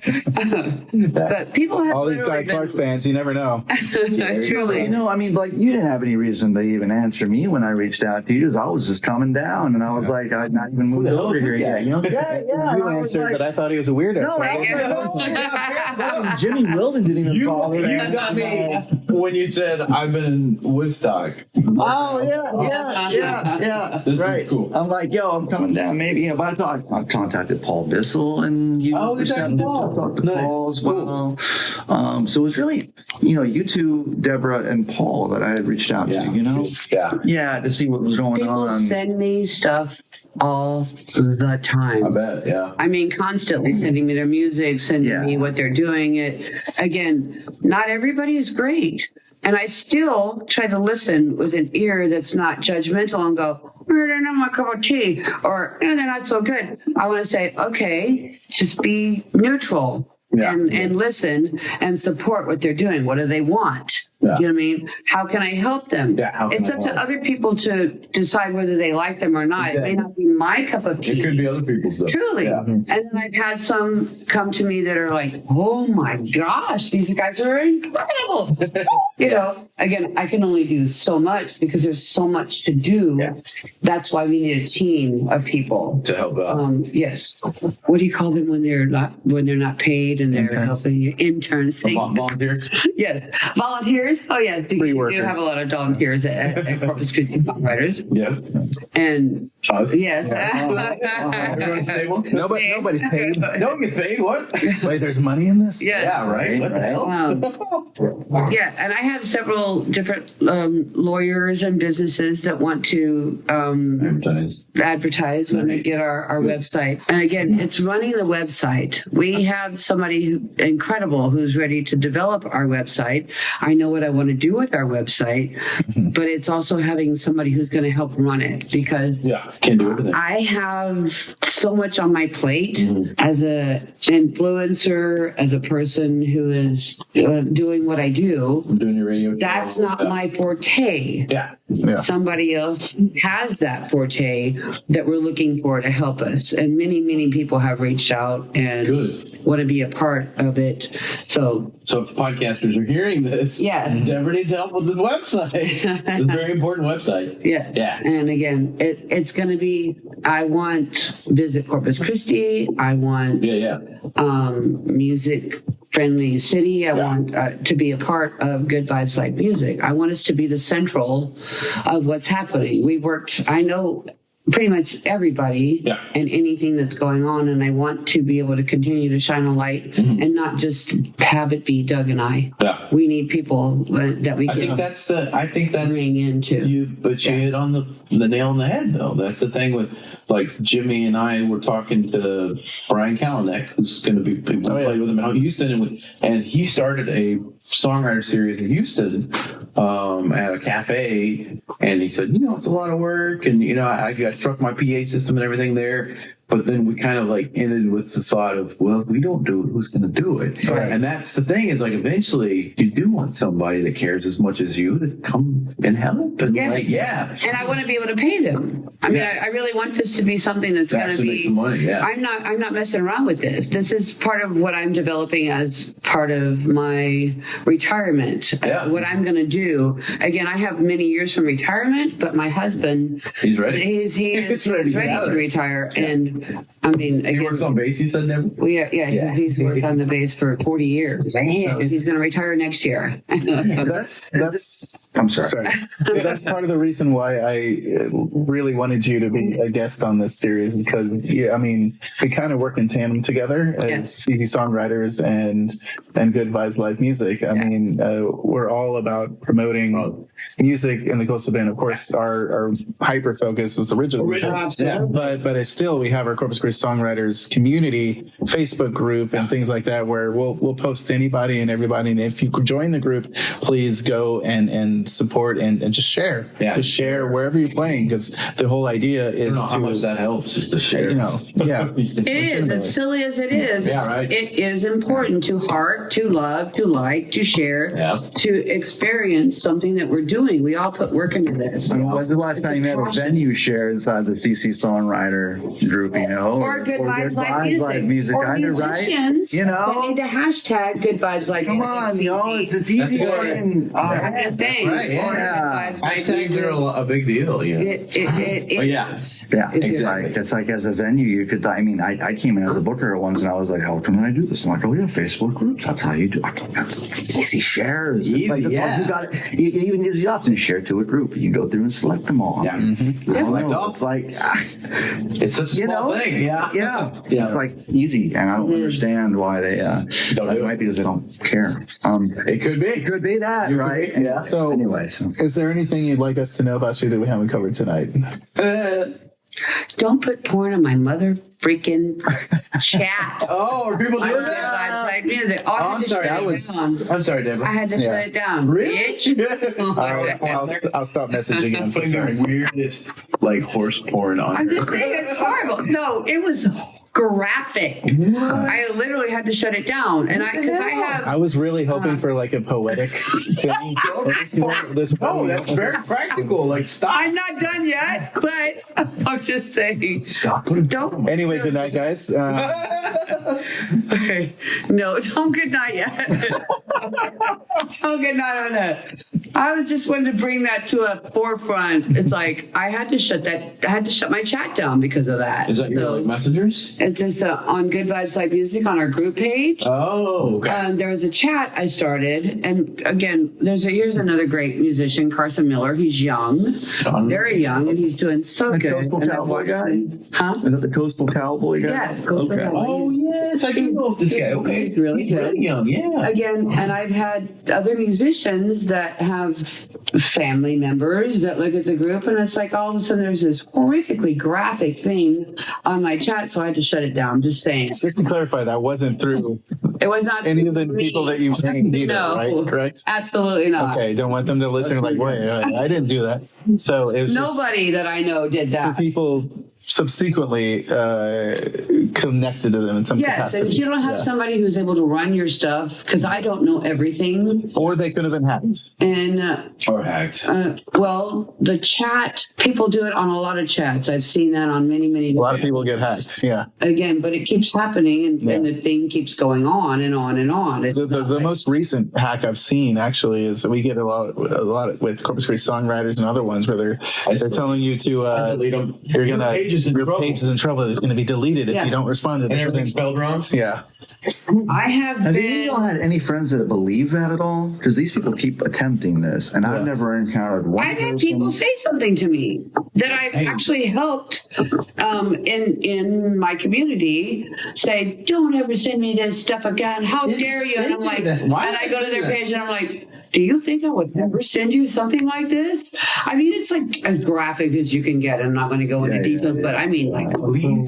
But people have all these Guy Clark fans, you never know. Truly. I mean, like, you didn't have any reason to even answer me when I reached out to you. I was just coming down, and I was like, I'd not even moved over here yet. You answered, but I thought he was a weirdo. No, Jimmy Willden didn't even call You got me when you said I've been in Woodstock. Oh, yeah. This right. is cool. I'm like, I'm coming down. Maybe, but I thought I contacted Paul Bissell, and you talked to Paul as well. So it was really, you two, Debra and Paul, that I had reached out to. Yeah, to see what was going on. People send me stuff all the time. I bet, yeah. I mean, constantly sending me their music, sending me what they're doing. Again, not everybody is great. And I still try to listen with an ear that's not judgmental and go, they're not my cup of tea, or they're not so good. I want to say, okay, just be neutral and listen and support what they're doing. What do they want? Yeah. You know what I mean? How can I help them? Yeah, it's up to other people to decide whether they like them or not. Exactly. It may not be my cup of tea. It could be other people's though. Truly. Yeah. And then I've had some come to me that are like, oh my gosh, these guys are incredible. Again, I can only do so much because there's so much to do. Yeah. That's why we need a team of people to help out. Yes. What do you call them when they're not paid and they're helping you? Interns. Volunteers. Yes. Volunteers. volunteers? Oh, yeah. We do workers. have a lot of volunteers at Corpus Christi Songwriters. Yes. And Us. yes. Everyone's stable. Nobody's paid. No one gets paid. What? Wait, there's money in this? Yeah. Yeah, right. What the hell? Yeah, and I have several different lawyers and businesses that want to advertise when they get our website. And again, it's running the website. We have somebody incredible who's ready to develop our website. I know what I want to do with our website, but it's also having somebody who's going to help run it because Can't do everything. I have so much on my plate as a influencer, as a person who is doing what I do. Doing your radio. That's not my forte. Yeah. Somebody else has that forte that we're looking for to help us. And many, many people have reached out and want to be a part of it. So if podcasters are hearing this, Debra needs help with this website. It's a very important website. yes. Yeah. And again, it's going to be, I want Visit Corpus Christi. I want music friendly city. I want to be a part of Good Vibes Like Music. I want us to be the central of what's happening. I know pretty much everybody and anything that's going on, and I want to be able to continue to shine a light and not just have it be Doug and I. Yeah. We need people that we can I think that's bring into. You hit on the nail on the head, though. That's the thing with, like, Jimmy and I were talking to Brian Kalanick, who's going to be people play with him out in Houston, and he started a songwriter series in Houston at a cafe, and he said, it's a lot of work, and I struck my PA system and everything there. But then we kind of like ended with the thought of, well, if we don't do it, who's going to do it? Right. And that's the thing is, like, eventually you do want somebody that cares as much as you to come and help. And And I want to be able to pay them. I mean, I really want this to be something that's going to actually be. make some money, I'm not messing around with this. This is part of what I'm developing as part of my retirement. What I'm going to do. Again, I have many years from retirement, but my husband, he's ready. He's ready to retire. And I mean, again, he works on bass, he said, never? Well, he's worked on the bass for 40 years. So he's going to retire next year. That's I'm sorry. That's part of the reason why I really wanted you to be a guest on this series, because we kind of work in tandem together as CC Songwriters and Good Vibes Live Music. I mean, we're all about promoting music in the Coastal Bend. Of course, our hyper focus is original music, but it's still, we have our Corpus Christi Songwriters community Facebook group and things like that, where we'll post to anybody and everybody. And if you could join the group, please go and support and just share. Just share wherever you're playing, because the whole idea is how much that helps just to share. It is, as silly as it is. It is important to heart, to love, to like, to share, to experience something that we're doing. We all put work into this. When's the last time you had a venue share inside the CC Songwriter group, or Good Vibes Like Music. Or either, musicians, right? They need to hashtag Good Vibes Like Come Music. on, y'all, it's easy. I'm just saying. Right, hashtags are a big deal. It is. It's like as a venue, you could. I mean, I came in as a booker once, and I was like, "How can I do this?" I'm like, "Oh, we have Facebook groups. That's how you do." That's easy shares. Easy, you got it. You can even use the option share to a group. You go through and select them all. Select all. It's like it's such a small thing. It's like easy, and I don't understand why they don't. It might be because they don't care. It could be. It could be that, right? So, anyway, is there anything you'd like us to know about you that we haven't covered tonight? Don't put porn on my mother freaking chat. Are people doing that? Like music. I'm sorry. I'm sorry, Debra. I had to shut it down. Really? I'll stop messaging. I'm so putting sorry. the weirdest horse porn on. I'm just saying it's horrible. No, it was graphic. I literally had to shut it down, and I was really hoping for like a poetic thing. That's very practical. Like, stop. I'm not done yet, but I'm just saying. Stop. Don't. Anyway, good night, guys. No, don't good night yet. Don't good night on that. I was just wanting to bring that to a forefront. It's like I had to shut my chat down because of that. Is that your like messengers? It's just on Good Vibes Like Music on our group page. Oh, okay. There was a chat I started, and again, here's another great musician, Carson Miller. He's young, very young, and he's doing so The good. Coastal And Cowboy guy? Huh? Is that the Coastal Cowboy guy? Yes, Coastal Okay. Cowboy. Oh, yes, I do know this guy. Okay. He's really good. Really young, yeah. Again, and I've had other musicians that have family members that look at the group, and it's like all of a sudden there's this horrifically graphic thing on my chat, so I had to shut it down. Just saying. Just to clarify, that wasn't through It was not any of the me. people that you named either, No, right? Correct? absolutely not. Okay, don't want them to listen like, wait, I didn't do that. So it was just Nobody that I know did that. people subsequently connected to them in some Yes, capacity. and if you don't have Yeah. somebody who's able to run your stuff, because I don't know everything, Or they could have been hacked. and Or hacked. well, the chat, people do it on a lot of chats. I've seen that on many. A lot of people get hacked. Yeah. Again, but it keeps happening, and the thing keeps going on and on and on. It's The most recent hack I've seen actually is we get a lot with Corpus Christi Songwriters and other ones where they're telling you to delete them. you're gonna Your page is in trouble. It's going to be deleted if Yeah. you don't respond to And this. everything's spelled wrong? Yeah. I have Have been. any of y'all had any friends that believe that at all? Because these people keep attempting this, and I've never encountered one I've had person. people say something to me that I've actually helped in my community say, "Don't ever send me this stuff again. How dare you?" And I'm like, that. Why and did I I go to say their that? page and I'm like, "Do you think I would ever send you something like this?" I mean, it's like as graphic as you can get. I'm not going to go into details, but I mean like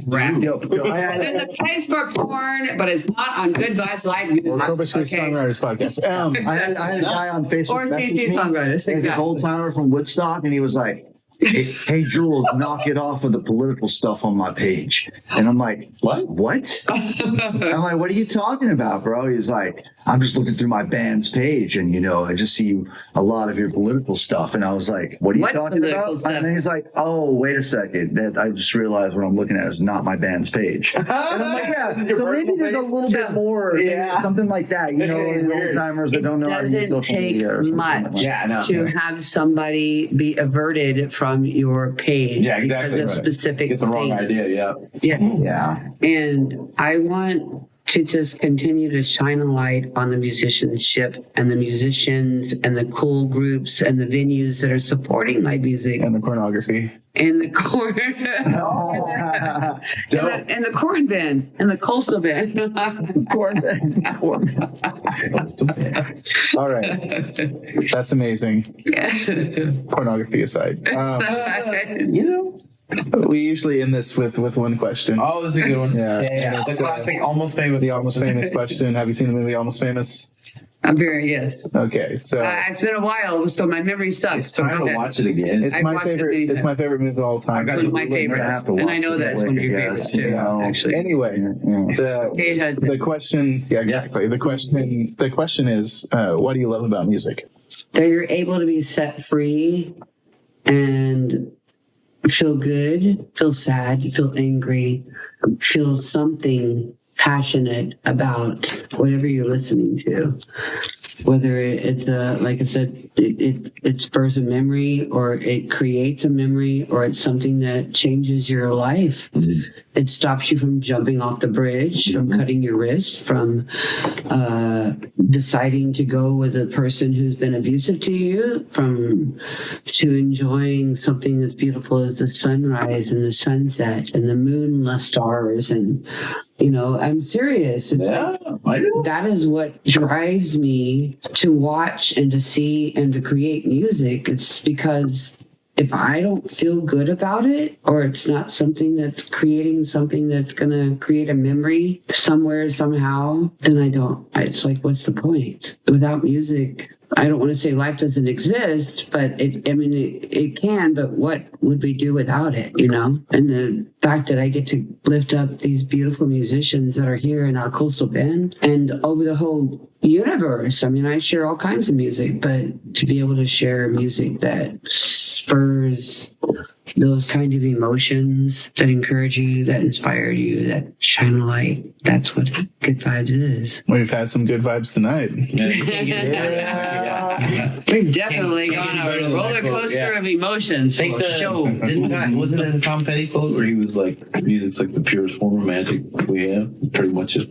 graphic. There's a place for porn, but it's not on Good Vibes Like Music. Corpus Christi Okay? Songwriters podcast. I had a guy on Facebook Or message CC me, Songwriters, he's exactly. an old timer from Woodstock, and he was like, hey, Jules, knock it off with the political stuff on my page. And I'm like, what? I'm like, what are you talking about, bro? He's like, I'm just looking through my band's page, and I just see a lot of your political stuff. And I was like, what are you What talking political about? stuff? And then he's like, oh, wait a second. That I just realized what I'm looking at is not my band's page. And I'm like, yeah. So maybe there's a little bit more, something like that. The old timers that don't know how to use Doesn't social take media or something much like that. Yeah, I know. to have somebody be averted from your page. Yeah, exactly. Because of Right. specific Get the wrong thing. idea, yeah. Yeah. Yeah. And I want to just continue to shine a light on the musicianship and the musicians and the cool groups and the venues that are supporting my music And the pornography. and the corn and the corn band and the coastal band. All right. That's amazing. Pornography aside. We usually end this with one question. Oh, that's a good one. Yeah. The It's, classic, almost famous. the Almost Famous question. Have you seen the movie Almost Famous? I'm very, yes. Okay, so It's been a while, so my memory sucks. It's time to watch it again. it's I've my watched it favorite. many It's times. my favorite movie of all time. One of my favorites. have to And watch I know this that's one of your later, favorites yes. too, Yeah. actually. Anyway, Kate Hudson. the question. Yeah, exactly. The question is, what do you love about music? That you're able to be set free and feel good, feel sad, feel angry, feel something passionate about whatever you're listening to. Whether it's like I said, it spurs a memory, or it creates a memory, or it's something that changes your life. It stops you from jumping off the bridge, from cutting your wrist, from deciding to go with a person who's been abusive to you, to enjoying something as beautiful as the sunrise and the sunset and the moon and the stars. And I'm serious. It's I know. that is what drives me to watch and to see and to create music. It's because if I don't feel good about it, or it's not something that's creating something that's going to create a memory somewhere, somehow, then it's like, what's the point? Without music, I don't want to say life doesn't exist, but it can, but what would we do without it, And the fact that I get to lift up these beautiful musicians that are here in our coastal bend and over the whole universe. I share all kinds of music, but to be able to share music that spurs those kind of emotions that encourage you, that inspire you, that shine a light. That's what good vibes is. We've had some good vibes tonight. We've definitely gone on a roller coaster of emotions. Think For sure. wasn't it a Tom Petty quote where he was like, music's like the purest form of magic we have? Pretty much it.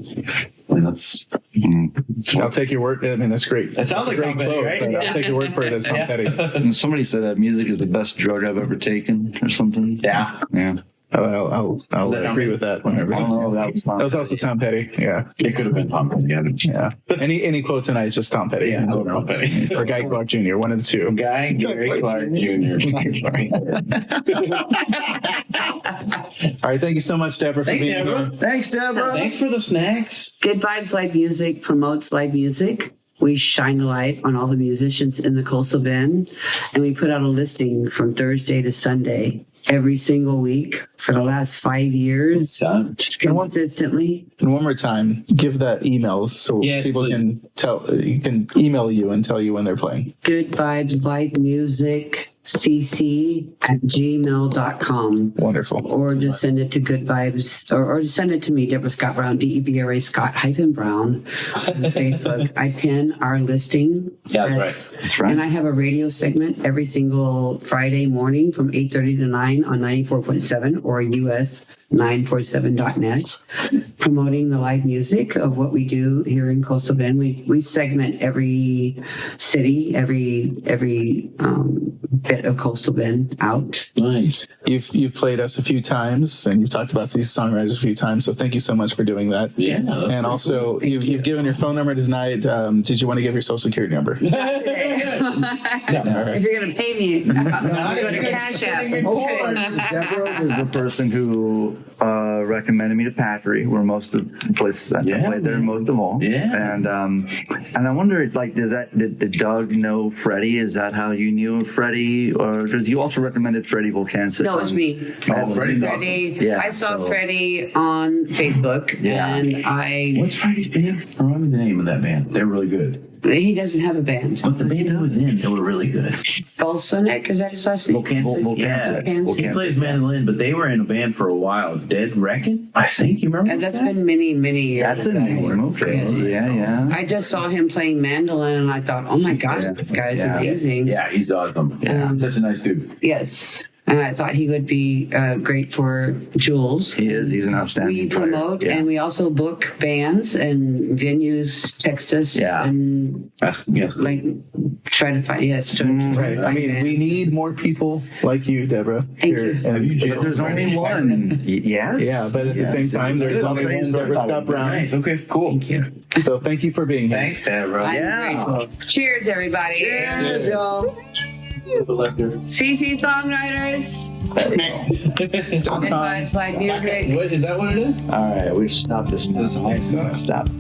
I mean, that's. I'll take your word. I mean, that's great. That sounds like Tom Petty, right? But I'll take your word for it as Tom Petty. And somebody said that music is the best drug I've ever taken, or something. Yeah. Yeah. I'll agree with that. Whenever. That was also Tom Petty. Yeah. It could have been Tom Petty. Yeah. Any quote tonight is just Tom Petty. Yeah, Tom Petty. Or Guy Clark Jr., one of the two. Guy Gary Clark Jr. All right. Thank you so much, Deborah, for Thanks, being Deborah. here. Thanks, Deborah. Thanks for the snacks. Good Vibes Live Music promotes live music. We shine a light on all the musicians in the Coastal Bend, and we put out a listing from Thursday to Sunday every single week for the last 5 years, consistently. And one more time, give that email so people can email you and tell you when they're playing. Good Vibes Live Music cc@gmail.com. Wonderful. Or just send it to Good Vibes, or just send it to me, Debra Scott-Brown, Debra Scott-Brown on Facebook. I pin our listing. Yeah, that's right. And I have a radio segment every single Friday morning from 8:30 to 9 on 94.7 or US947.net, promoting the live music of what we do here in Coastal Bend. We segment every city, every bit of Coastal Bend out. Nice. You've played us a few times, and you've talked about these songwriters a few times. So thank you so much for doing that. Yeah. And also, you've given your phone number tonight. Did you want to give your social security number? If you're going to pay me, I'll go to Cash App. Deborah was the person who recommended me to Patry, where most of the places that I played there, most of all. Yeah. And I wonder, like, did Doug know Freddie? Is that how you knew of Freddie? Or because you also recommended Freddie Volcancic? No, it was me. Freddie's Freddie. Yeah, I saw so- Freddie on Facebook, Yeah. and What's Freddie's band? Remind me the name of that band. They're really good. he doesn't have a band. But the band I was in, they were really good. Volcancic, is that his last name? Volcancic. Yeah. Volcancic. He plays mandolin, but they were in a band for a while. Dead Reckon? I think you remember And that's that? been many, many years That's a ago. name. Okay. Yeah. I just saw him playing mandolin, and I thought, oh my gosh, this guy's amazing. Yeah, he's awesome. Such a nice dude. Yes. And I thought he would be great for Jules. He is. He's an outstanding We player. promote Yeah. and we also book bands, and venues text us and Yes. like try to find Right. I mean, we need more people like you, Deborah. Thank you. But there's only one. Yes. Yeah, but at the same time, there's only one Debra Scott-Brown. Nice. Okay, cool. Thank you. So thank you for being here. Thanks, Deborah. Yeah. Cheers, everybody. Cheers, y'all. CC Songwriters. Good Vibes Live Music. What is that? What it is? All right, we stop this. Stop.